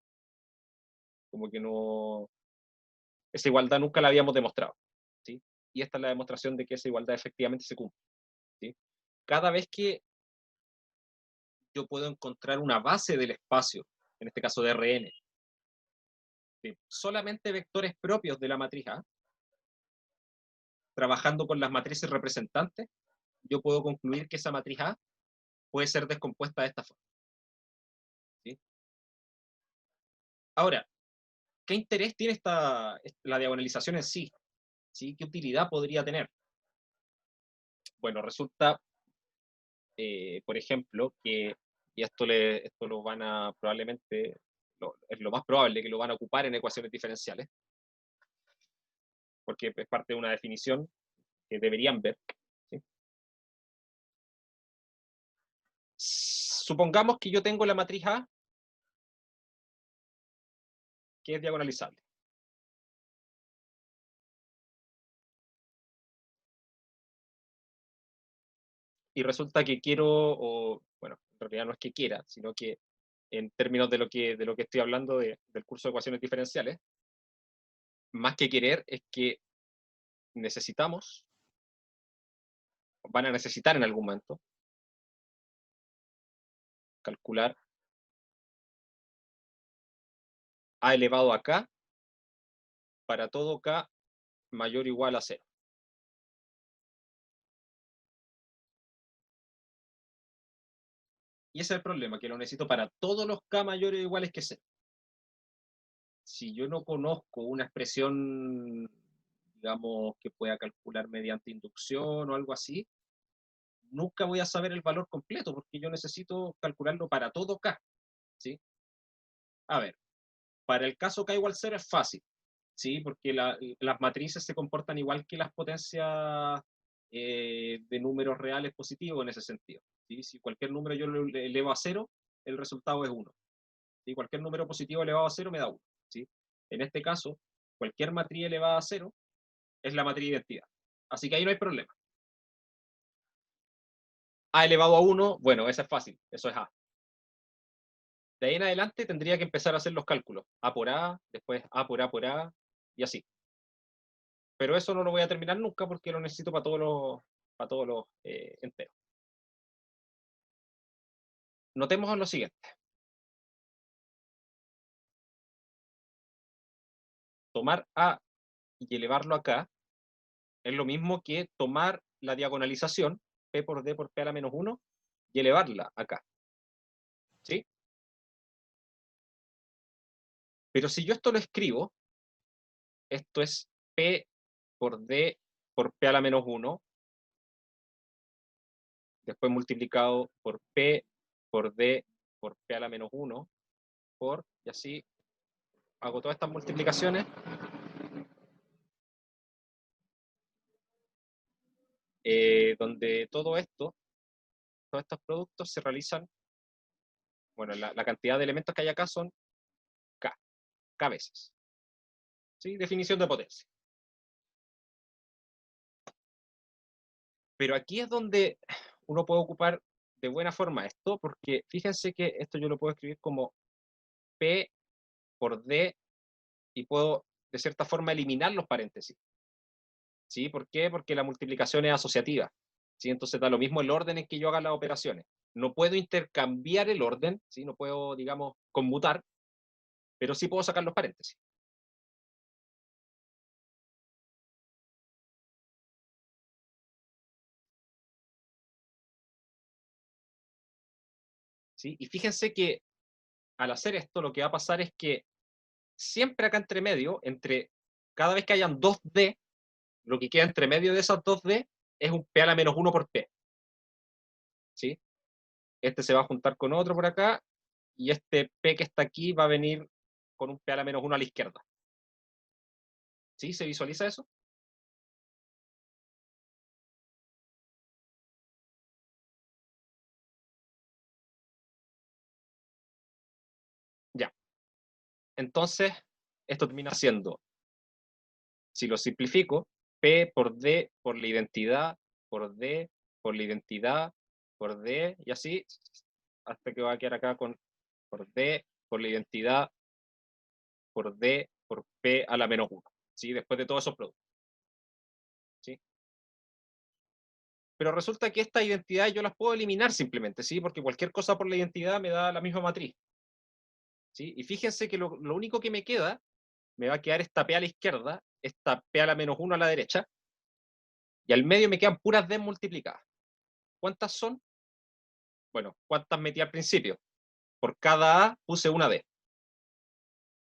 Como que no... Esa igualdad nunca la habíamos demostrado, ¿sí? Y esta es la demostración de que esa igualdad efectivamente se cumple, ¿sí? Cada vez que yo puedo encontrar una base del espacio, en este caso de Rn, de solamente vectores propios de la matriz A, trabajando con las matrices representantes, yo puedo concluir que esa matriz A puede ser descompuesta de esta forma, ¿sí? Ahora, ¿qué interés tiene la diagonalización en sí? ¿Sí? ¿Qué utilidad podría tener? Bueno, resulta, por ejemplo, que, y esto lo van a probablemente, es lo más probable que lo van a ocupar en ecuaciones diferenciales, porque es parte de una definición que deberían ver, ¿sí? Supongamos que yo tengo la matriz A que es diagonalizable. Y resulta que quiero, o bueno, en realidad no es que quiera, sino que en términos de lo que estoy hablando del curso de ecuaciones diferenciales, más que querer es que necesitamos, van a necesitar en algún momento, calcular a elevado a k para todo k mayor o igual a 0. Y ese es el problema, que lo necesito para todos los k mayores o iguales que 0. Si yo no conozco una expresión, digamos, que pueda calcular mediante inducción o algo así, nunca voy a saber el valor completo, porque yo necesito calcularlo para todo k, ¿sí? A ver, para el caso k igual 0 es fácil, ¿sí? Porque las matrices se comportan igual que las potencias de números reales positivos en ese sentido, ¿sí? Si cualquier número yo lo elevo a 0, el resultado es 1. ¿Sí? Cualquier número positivo elevado a 0 me da 1, ¿sí? En este caso, cualquier matriz elevada a 0 es la matriz de identidad. Así que ahí no hay problema. A elevado a 1, bueno, esa es fácil, eso es A. De ahí en adelante tendría que empezar a hacer los cálculos. A por A, después A por A, y así. Pero eso no lo voy a terminar nunca porque lo necesito para todos los enteros. Notemos lo siguiente. Tomar A y elevarlo acá es lo mismo que tomar la diagonalización P por D por P a la menos 1 y elevarla acá. ¿Sí? Pero si yo esto lo escribo, esto es P por D por P a la menos 1, después multiplicado por P por D por P a la menos 1, y así hago todas estas multiplicaciones. Donde todos estos productos se realizan, bueno, la cantidad de elementos que hay acá son K veces. ¿Sí? Definición de potencia. Pero aquí es donde uno puede ocupar de buena forma esto, porque fíjense que esto yo lo puedo escribir como P por D y puedo de cierta forma eliminar los paréntesis. ¿Sí? ¿Por qué? Porque la multiplicación es asociativa. ¿Sí? Entonces da lo mismo el orden en que yo haga las operaciones. No puedo intercambiar el orden, ¿sí? No puedo, digamos, conmutar, pero sí puedo sacar los paréntesis. ¿Sí? Y fíjense que al hacer esto lo que va a pasar es que siempre acá entre medio, cada vez que hayan 2D, lo que queda entre medio de esas 2D es un P a la menos 1 por P. ¿Sí? Este se va a juntar con otro por acá, y este P que está aquí va a venir con un P a la menos 1 a la izquierda. ¿Sí? ¿Se visualiza eso? Ya. Entonces, esto termina siendo, si lo simplifico, P por D por la identidad, por D, por la identidad, por D, y así, hasta que va a quedar acá con por D, por la identidad, por D, por P a la menos 1. ¿Sí? Después de todos esos productos. ¿Sí? Pero resulta que esta identidad yo las puedo eliminar simplemente, ¿sí? Porque cualquier cosa por la identidad me da la misma matriz. ¿Sí? Y fíjense que lo único que me queda, me va a quedar esta P a la izquierda, esta P a la menos 1 a la derecha, y al medio me quedan puras D multiplicadas. ¿Cuántas son? Bueno, ¿cuántas metí al principio? Por cada A puse una D.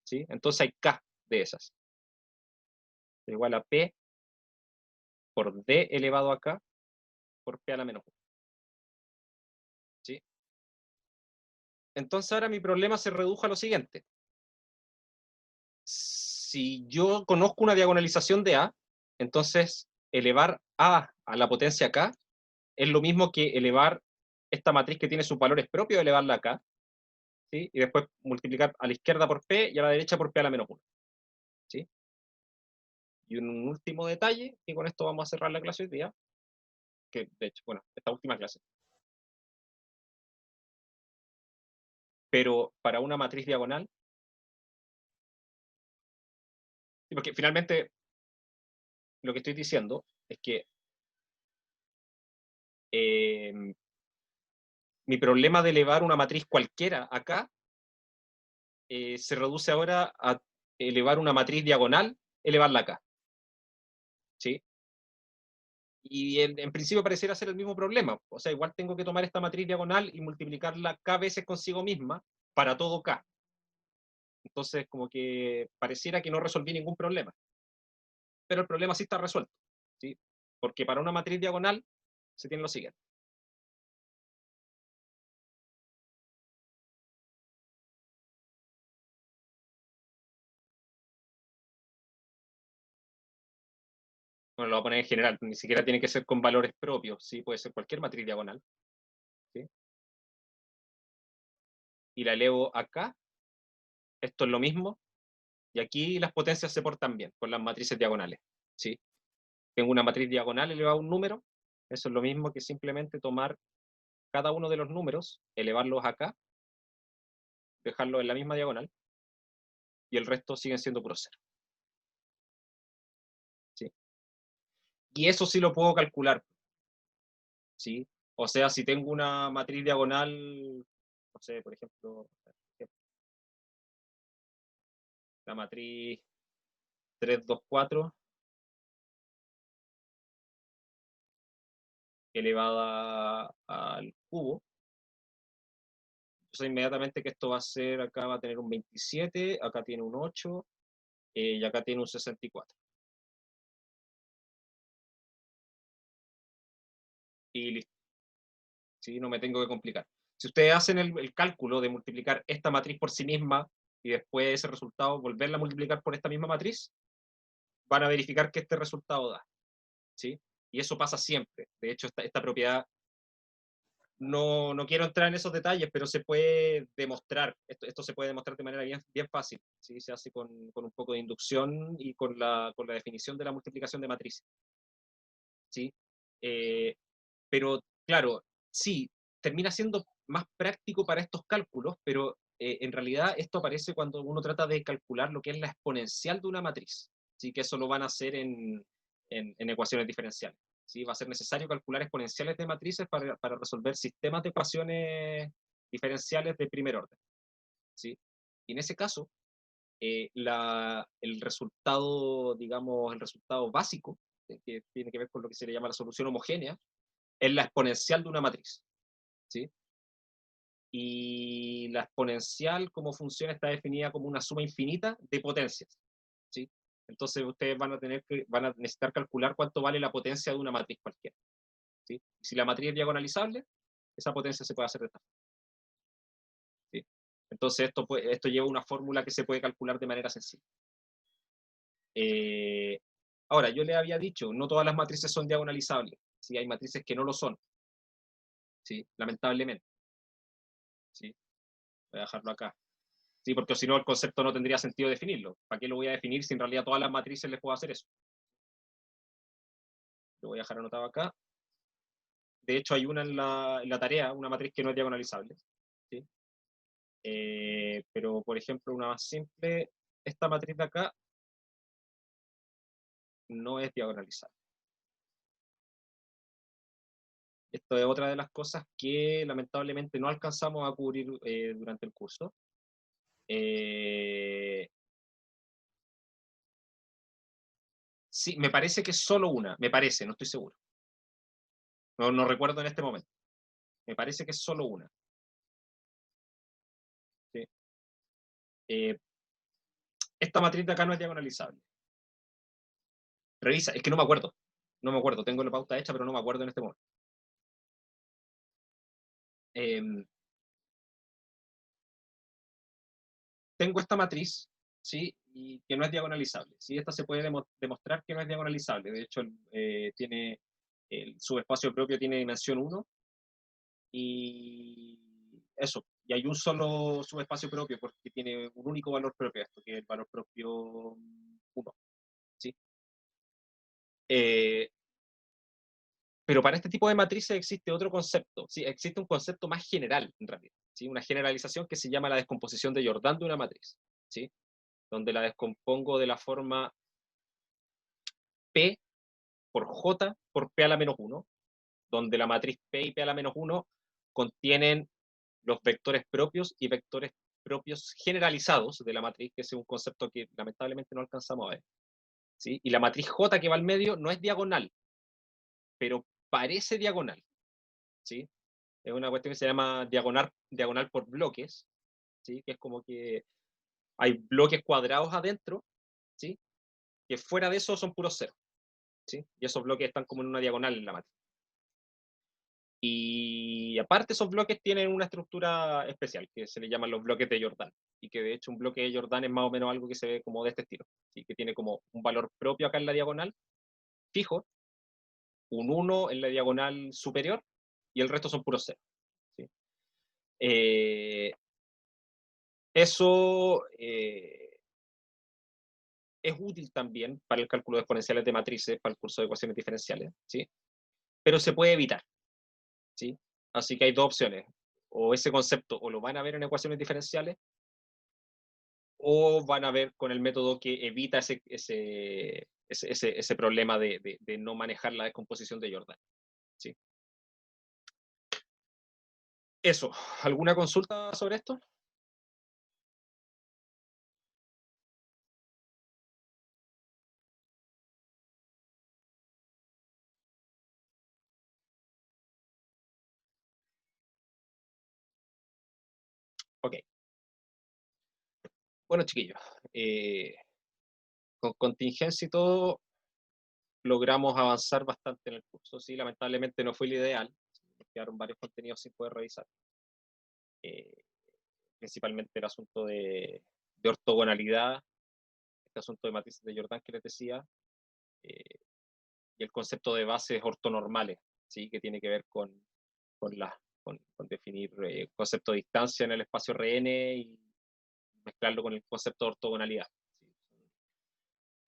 ¿Sí? Entonces hay K de esas. Igual a P por D elevado a K por P a la menos 1. ¿Sí? Entonces ahora mi problema se redujo a lo siguiente. Si yo conozco una diagonalización de A, entonces elevar a la potencia K es lo mismo que elevar esta matriz que tiene sus valores propios, elevarla acá, ¿sí? Y después multiplicar a la izquierda por P y a la derecha por P a la menos 1. ¿Sí? Y un último detalle, y con esto vamos a cerrar la clase hoy día, que de hecho, bueno, esta última clase. Pero para una matriz diagonal, porque finalmente lo que estoy diciendo es que mi problema de elevar una matriz cualquiera acá se reduce ahora a elevar una matriz diagonal, elevarla acá. ¿Sí? Y en principio pareciera ser el mismo problema. O sea, igual tengo que tomar esta matriz diagonal y multiplicarla K veces consigo misma para todo K. Entonces, como que pareciera que no resolví ningún problema. Pero el problema sí está resuelto. ¿Sí? Porque para una matriz diagonal se tiene lo siguiente. Bueno, lo voy a poner en general, ni siquiera tiene que ser con valores propios, ¿sí? Puede ser cualquier matriz diagonal. ¿Sí? Y la elevo acá. Esto es lo mismo. Y aquí las potencias se portan bien con las matrices diagonales. ¿Sí? Tengo una matriz diagonal elevada a un número. Eso es lo mismo que simplemente tomar cada uno de los números, elevarlos acá, dejarlos en la misma diagonal, y el resto siguen siendo puro cero. ¿Sí? Y eso sí lo puedo calcular. ¿Sí? O sea, si tengo una matriz diagonal, no sé, por ejemplo, la matriz 3, 2, 4, elevada al cubo. Entonces inmediatamente que esto va a ser, acá va a tener un 27, acá tiene un 8, y acá tiene un 64. Y listo, ¿sí? No me tengo que complicar. Si ustedes hacen el cálculo de multiplicar esta matriz por sí misma y después ese resultado volverla a multiplicar por esta misma matriz, van a verificar que este resultado da, ¿sí? Y eso pasa siempre. De hecho, esta propiedad, no quiero entrar en esos detalles, pero se puede demostrar, esto se puede demostrar de manera bien fácil, ¿sí? Se hace con un poco de inducción y con la definición de la multiplicación de matrices, ¿sí? Eh, pero claro, sí, termina siendo más práctico para estos cálculos, pero en realidad esto aparece cuando uno trata de calcular lo que es la exponencial de una matriz, ¿sí? Que eso lo van a hacer en ecuaciones diferenciales. ¿Sí? Va a ser necesario calcular exponenciales de matrices para resolver sistemas de ecuaciones diferenciales de primer orden. ¿Sí? Y en ese caso, el resultado, digamos, el resultado básico, que tiene que ver con lo que se le llama la solución homogénea, es la exponencial de una matriz. ¿Sí? Y la exponencial, como funciona, está definida como una suma infinita de potencias. ¿Sí? Entonces ustedes van a necesitar calcular cuánto vale la potencia de una matriz cualquiera. ¿Sí? Si la matriz es diagonalizable, esa potencia se puede hacer de esta forma. ¿Sí? Entonces esto lleva una fórmula que se puede calcular de manera sencilla. Eh, Ahora, yo le había dicho, no todas las matrices son diagonalizables. ¿Sí? Hay matrices que no lo son. ¿Sí? Lamentablemente. ¿Sí? Voy a dejarlo acá. ¿Sí? Porque si no, el concepto no tendría sentido definirlo. ¿Para qué lo voy a definir si en realidad todas las matrices les puedo hacer eso? Lo voy a dejar anotado acá. De hecho, hay una en la tarea, una matriz que no es diagonalizable. ¿Sí? Pero, por ejemplo, una más simple, esta matriz de acá no es diagonalizable. Esto es otra de las cosas que lamentablemente no alcanzamos a cubrir durante el curso. Sí, me parece que es solo una, me parece, no estoy seguro. No recuerdo en este momento. Me parece que es solo una. ¿Sí? Eh, Esta matriz de acá no es diagonalizable. Revisa, es que no me acuerdo. No me acuerdo, tengo la pauta hecha, pero no me acuerdo en este momento. Eh, Tengo esta matriz, ¿sí? Y que no es diagonalizable. ¿Sí? Esta se puede demostrar que no es diagonalizable. De hecho, tiene el subespacio propio tiene dimensión 1 y eso. Y hay un solo subespacio propio porque tiene un único valor propio, esto que es el valor propio 1. ¿Sí? Eh, pero para este tipo de matrices existe otro concepto. ¿Sí? Existe un concepto más general, en realidad. ¿Sí? Una generalización que se llama la descomposición de Jordan de una matriz. ¿Sí? Donde la descompongo de la forma P por J por P a la menos 1, donde la matriz P y P a la menos 1 contienen los vectores propios y vectores propios generalizados de la matriz, que es un concepto que lamentablemente no alcanzamos a ver. ¿Sí? Y la matriz J que va al medio no es diagonal, pero parece diagonal. ¿Sí? Es una cuestión que se llama diagonal por bloques, ¿sí? Que es como que hay bloques cuadrados adentro, ¿sí? Que fuera de eso son puros ceros. ¿Sí? Y esos bloques están como en una diagonal en la matriz. Y aparte esos bloques tienen una estructura especial que se le llaman los bloques de Jordan, y que de hecho un bloque de Jordan es más o menos algo que se ve como de este estilo, ¿sí? Que tiene como un valor propio acá en la diagonal, fijo, un 1 en la diagonal superior, y el resto son puros ceros. ¿Sí? Eh, Eso es útil también para el cálculo de exponenciales de matrices, para el curso de ecuaciones diferenciales, ¿sí? Pero se puede evitar. ¿Sí? Así que hay dos opciones. O ese concepto o lo van a ver en ecuaciones diferenciales, o van a ver con el método que evita ese problema de no manejar la descomposición de Jordan. ¿Sí? Eso. ¿Alguna consulta sobre esto? Ok. Bueno, chiquillos, con contingencia y todo, logramos avanzar bastante en el curso. Sí, lamentablemente no fue el ideal. Quedaron varios contenidos sin poder revisar. Eh, Principalmente el asunto de ortogonalidad, este asunto de matrices de Jordan que les decía, eh, y el concepto de bases ortonormales, ¿sí? Que tiene que ver con definir concepto de distancia en el espacio RN y mezclarlo con el concepto de ortogonalidad. ¿Sí?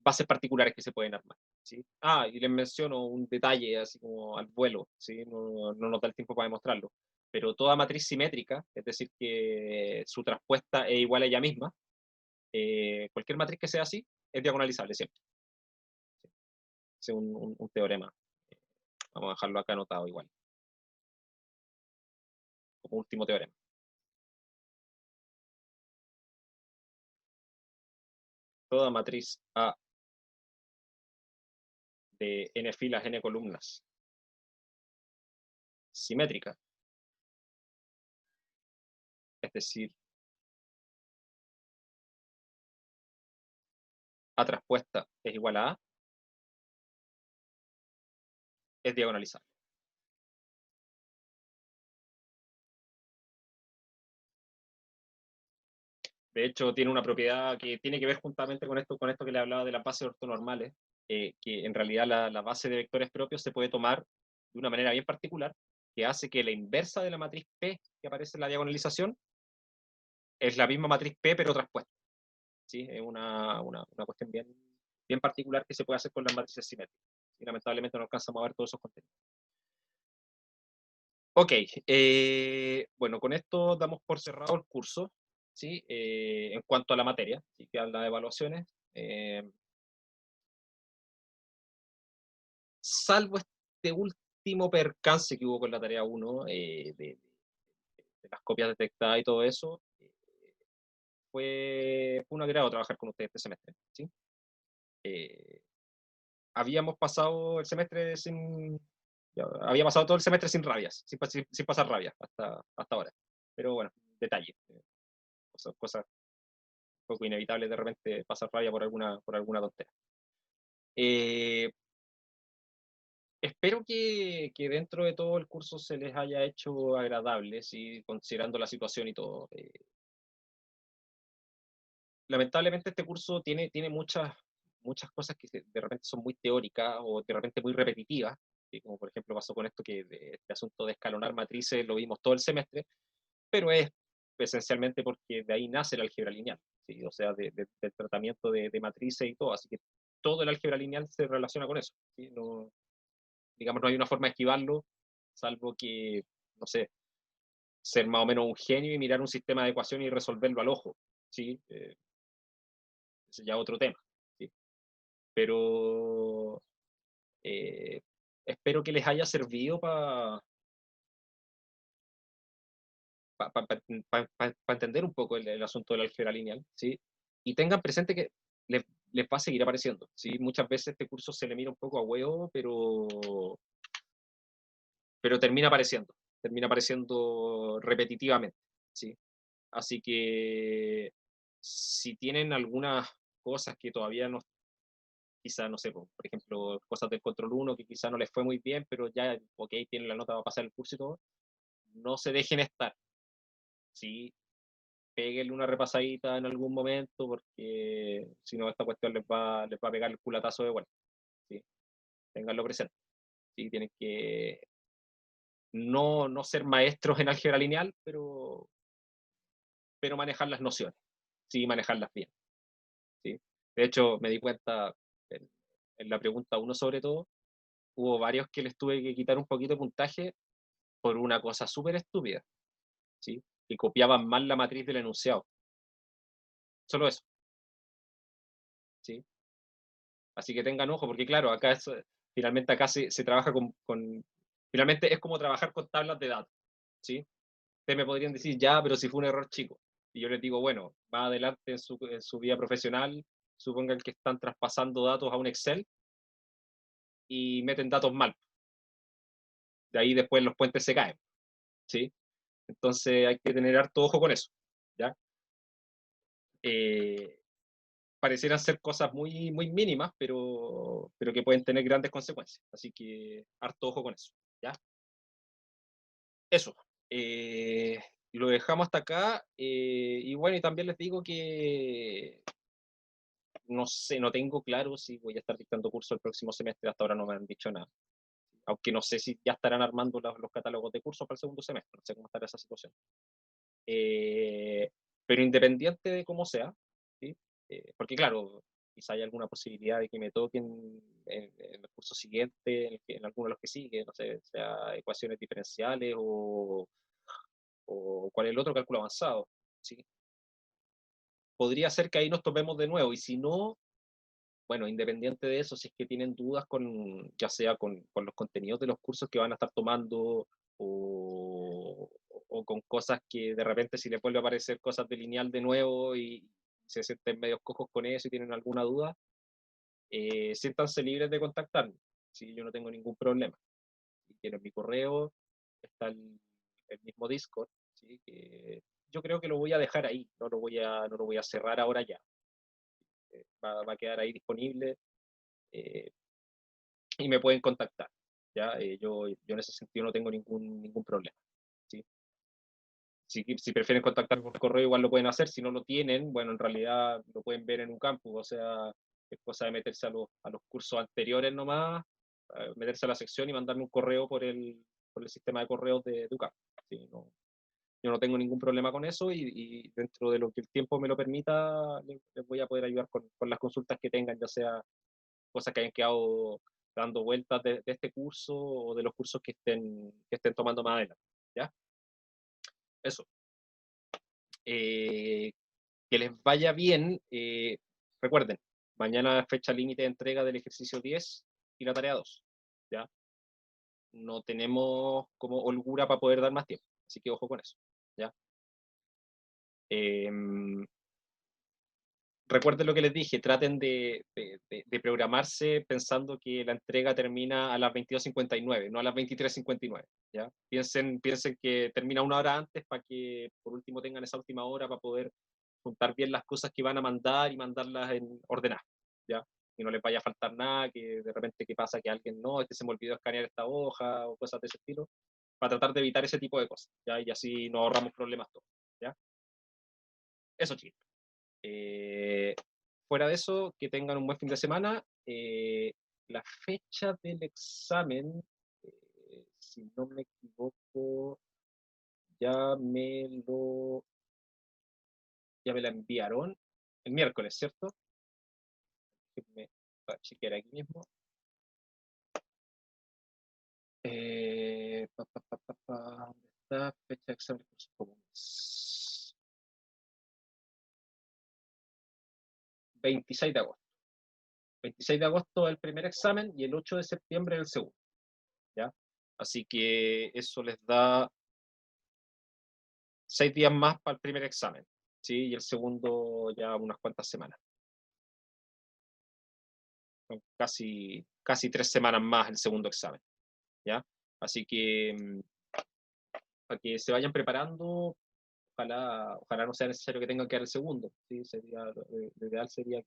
Bases particulares que se pueden armar. ¿Sí? Ah, y les menciono un detalle así como al vuelo, ¿sí? No nos da el tiempo para demostrarlo, pero toda matriz simétrica, es decir, que su traspuesta es igual a ella misma, cualquier matriz que sea así, es diagonalizable siempre. ¿Sí? Es un teorema. Vamos a dejarlo acá anotado igual, como último teorema. Toda matriz A de n filas, n columnas, simétrica, es decir, A traspuesta es igual a A, es diagonalizable. De hecho, tiene una propiedad que tiene que ver juntamente con esto que le hablaba de las bases ortonormales, que en realidad la base de vectores propios se puede tomar de una manera bien particular, que hace que la inversa de la matriz P que aparece en la diagonalización es la misma matriz P pero traspuesta. ¿Sí? Es una cuestión bien particular que se puede hacer con las matrices simétricas. Y lamentablemente no alcanzamos a ver todos esos contenidos. Ok, bueno, con esto damos por cerrado el curso, ¿sí? En cuanto a la materia, ¿sí? Que habla de evaluaciones. Salvo este último percance que hubo con la tarea 1, de las copias detectadas y todo eso, fue un agrado trabajar con ustedes este semestre, ¿sí? Eh, Habíamos pasado el semestre sin... había pasado todo el semestre sin rabias, sin pasar rabias hasta ahora. Pero bueno, detalle. Cosas un poco inevitables de repente pasar rabia por alguna tontera. Eh, Espero que dentro de todo el curso se les haya hecho agradable, ¿sí? Considerando la situación y todo. Lamentablemente este curso tiene muchas cosas que de repente son muy teóricas o de repente muy repetitivas, ¿sí? Como por ejemplo pasó con esto que este asunto de escalonar matrices lo vimos todo el semestre, pero es esencialmente porque de ahí nace el álgebra lineal, ¿sí? O sea, del tratamiento de matrices y todo, así que todo el álgebra lineal se relaciona con eso, ¿sí? No, digamos, no hay una forma de esquivarlo, salvo que, no sé, ser más o menos un genio y mirar un sistema de ecuaciones y resolverlo al ojo, ¿sí? Ese ya es otro tema, ¿sí? Pero eh, espero que les haya servido para entender un poco el asunto del álgebra lineal, ¿sí? Y tengan presente que les, les va a seguir apareciendo, ¿sí? Muchas veces este curso se le mira un poco a huevo, pero termina apareciendo repetitivamente, ¿sí? Así que si tienen algunas cosas que todavía no, quizá, no sé, por ejemplo, cosas del control uno que quizá no les fue muy bien, pero ya, ok, tienen la nota, va a pasar el curso y todo, no se dejen estar, ¿sí? Péguenle una repasadita en algún momento, porque si no, esta cuestión les va a pegar el culatazo de vuelta, ¿sí? Ténganlo presente, ¿sí? Tienen que no ser maestros en álgebra lineal, pero manejar las nociones, sí, manejarlas bien, ¿sí? De hecho, me di cuenta en la pregunta uno sobre todo, hubo varios que les tuve que quitar un poquito de puntaje por una cosa súper estúpida, ¿sí? Que copiaban mal la matriz del enunciado. Solo eso, ¿sí? Así que tengan ojo, porque claro, finalmente acá se trabaja finalmente es como trabajar con tablas de datos, ¿sí? Ustedes me podrían decir, ya, pero si fue un error chico. Y yo les digo, bueno, más adelante en su vida profesional, supongan que están traspasando datos a un Excel y meten datos mal. De ahí después los puentes se caen, ¿sí? Entonces hay que tener harto ojo con eso, ¿ya? Eh, Parecieran ser cosas muy, muy mínimas, pero que pueden tener grandes consecuencias. Así que harto ojo con eso, ¿ya? Eso. Eh, lo dejamos hasta acá. Y bueno, y también les digo que no sé, no tengo claro si voy a estar dictando curso el próximo semestre. Hasta ahora no me han dicho nada. Aunque no sé si ya estarán armando los catálogos de cursos para el segundo semestre. No sé cómo estará esa situación. Eh, pero independiente de cómo sea, ¿sí? Porque claro, quizá hay alguna posibilidad de que me toquen en el curso siguiente, en alguno de los que sigue, no sé, sea ecuaciones diferenciales o cuál es el otro cálculo avanzado, ¿sí? Podría ser que ahí nos topemos de nuevo, y si no, bueno, independiente de eso, si es que tienen dudas con, ya sea con los contenidos de los cursos que van a estar tomando o con cosas que de repente si les vuelve a aparecer cosas de lineal de nuevo y se sienten medio cojos con eso y tienen alguna duda, siéntanse libres de contactarme. Sí, yo no tengo ningún problema. Si tienen mi correo, está el mismo Discord, ¿sí? Que yo creo que lo voy a dejar ahí, no lo voy a cerrar ahora ya. Va a quedar ahí disponible. Eh, y me pueden contactar. ¿Ya? Yo en ese sentido no tengo ningún problema. ¿Sí? Si prefieren contactar por correo, igual lo pueden hacer. Si no lo tienen, bueno, en realidad lo pueden ver en un campus. O sea, es cosa de meterse a los cursos anteriores nomás, meterse a la sección y mandarme un correo por el sistema de correos de UCAM. ¿Sí? No, yo no tengo ningún problema con eso y dentro de lo que el tiempo me lo permita, les voy a poder ayudar con las consultas que tengan, ya sea cosas que hayan quedado dando vueltas de este curso o de los cursos que estén tomando más adelante. ¿Ya? Eso. Eh, que les vaya bien. Recuerden, mañana fecha límite de entrega del ejercicio 10 y la tarea 2. ¿Ya? No tenemos como holgura para poder dar más tiempo. Así que ojo con eso. ¿Ya? Eh, Recuerden lo que les dije, traten de programarse pensando que la entrega termina a las 22:59, no a las 23:59, ¿ya? Piensen que termina una hora antes para que por último tengan esa última hora para poder juntar bien las cosas que van a mandar y mandarlas en ordenar, ¿ya? Que no les vaya a faltar nada, que de repente que pasa que alguien no, se me olvidó escanear esta hoja o cosas de ese estilo, para tratar de evitar ese tipo de cosas, ¿ya? Y así nos ahorramos problemas todos, ¿ya? Eso, chicos. Eh, Fuera de eso, que tengan un buen fin de semana. La fecha del examen, si no me equivoco, ya me lo, ya me la enviaron el miércoles, ¿cierto? Déjenme para chequear aquí mismo. ¿Dónde está? Fecha de examen de cursos comunes. 26 de agosto. 26 de agosto el primer examen y el 8 de septiembre el segundo, ¿ya? Así que eso les da 6 días más para el primer examen, ¿sí? Y el segundo ya unas cuantas semanas. Son casi 3 semanas más el segundo examen, ¿ya? Así que para que se vayan preparando, ojalá no sea necesario que tengan que dar el segundo, ¿sí? Lo ideal sería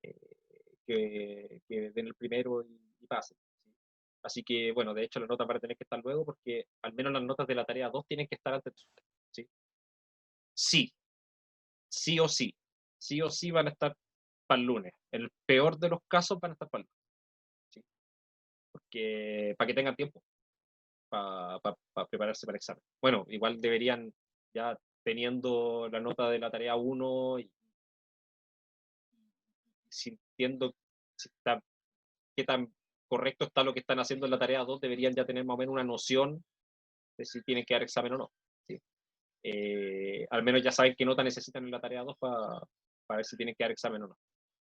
eh, que den el primero y pasen. ¿Sí? Así que, bueno, de hecho las notas van a tener que estar luego porque al menos las notas de la tarea 2 tienen que estar antes de ustedes, ¿sí? Sí, sí o sí. Sí o sí van a estar para el lunes. En el peor de los casos van a estar para el lunes. ¿Sí? Porque, para que tengan tiempo para prepararse para el examen. Bueno, igual deberían, ya teniendo la nota de la tarea 1 y sintiendo si está, qué tan correcto está lo que están haciendo en la tarea 2, deberían ya tener más o menos una noción de si tienen que dar examen o no. ¿Sí? Al menos ya saben qué nota necesitan en la tarea 2 para ver si tienen que dar examen o no.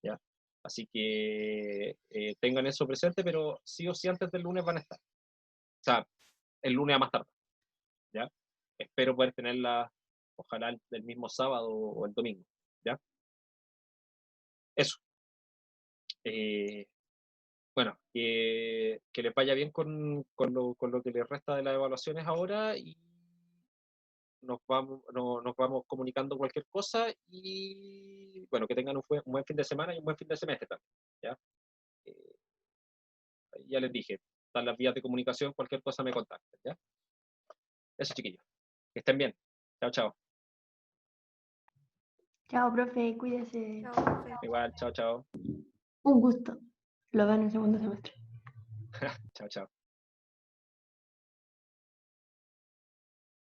¿Ya? Así que tengan eso presente, pero sí o sí antes del lunes van a estar. O sea, el lunes a más tarde. ¿Ya? Espero poder tenerla, ojalá el mismo sábado o el domingo. ¿Ya? Eso. Eh, bueno, que les vaya bien con lo que les resta de las evaluaciones ahora nos vamos comunicando cualquier cosa y bueno, que tengan un buen fin de semana y un buen fin de semestre también. ¿Ya? Eh, ya les dije, están las vías de comunicación, cualquier cosa me contacten. ¿Ya? Eso, chiquillos. Que estén bien. Chao, chao. Chao, profe, cuídese. Chao, profe. Igual, chao, chao. Un gusto. Lo veo en el segundo semestre. Chao, chao.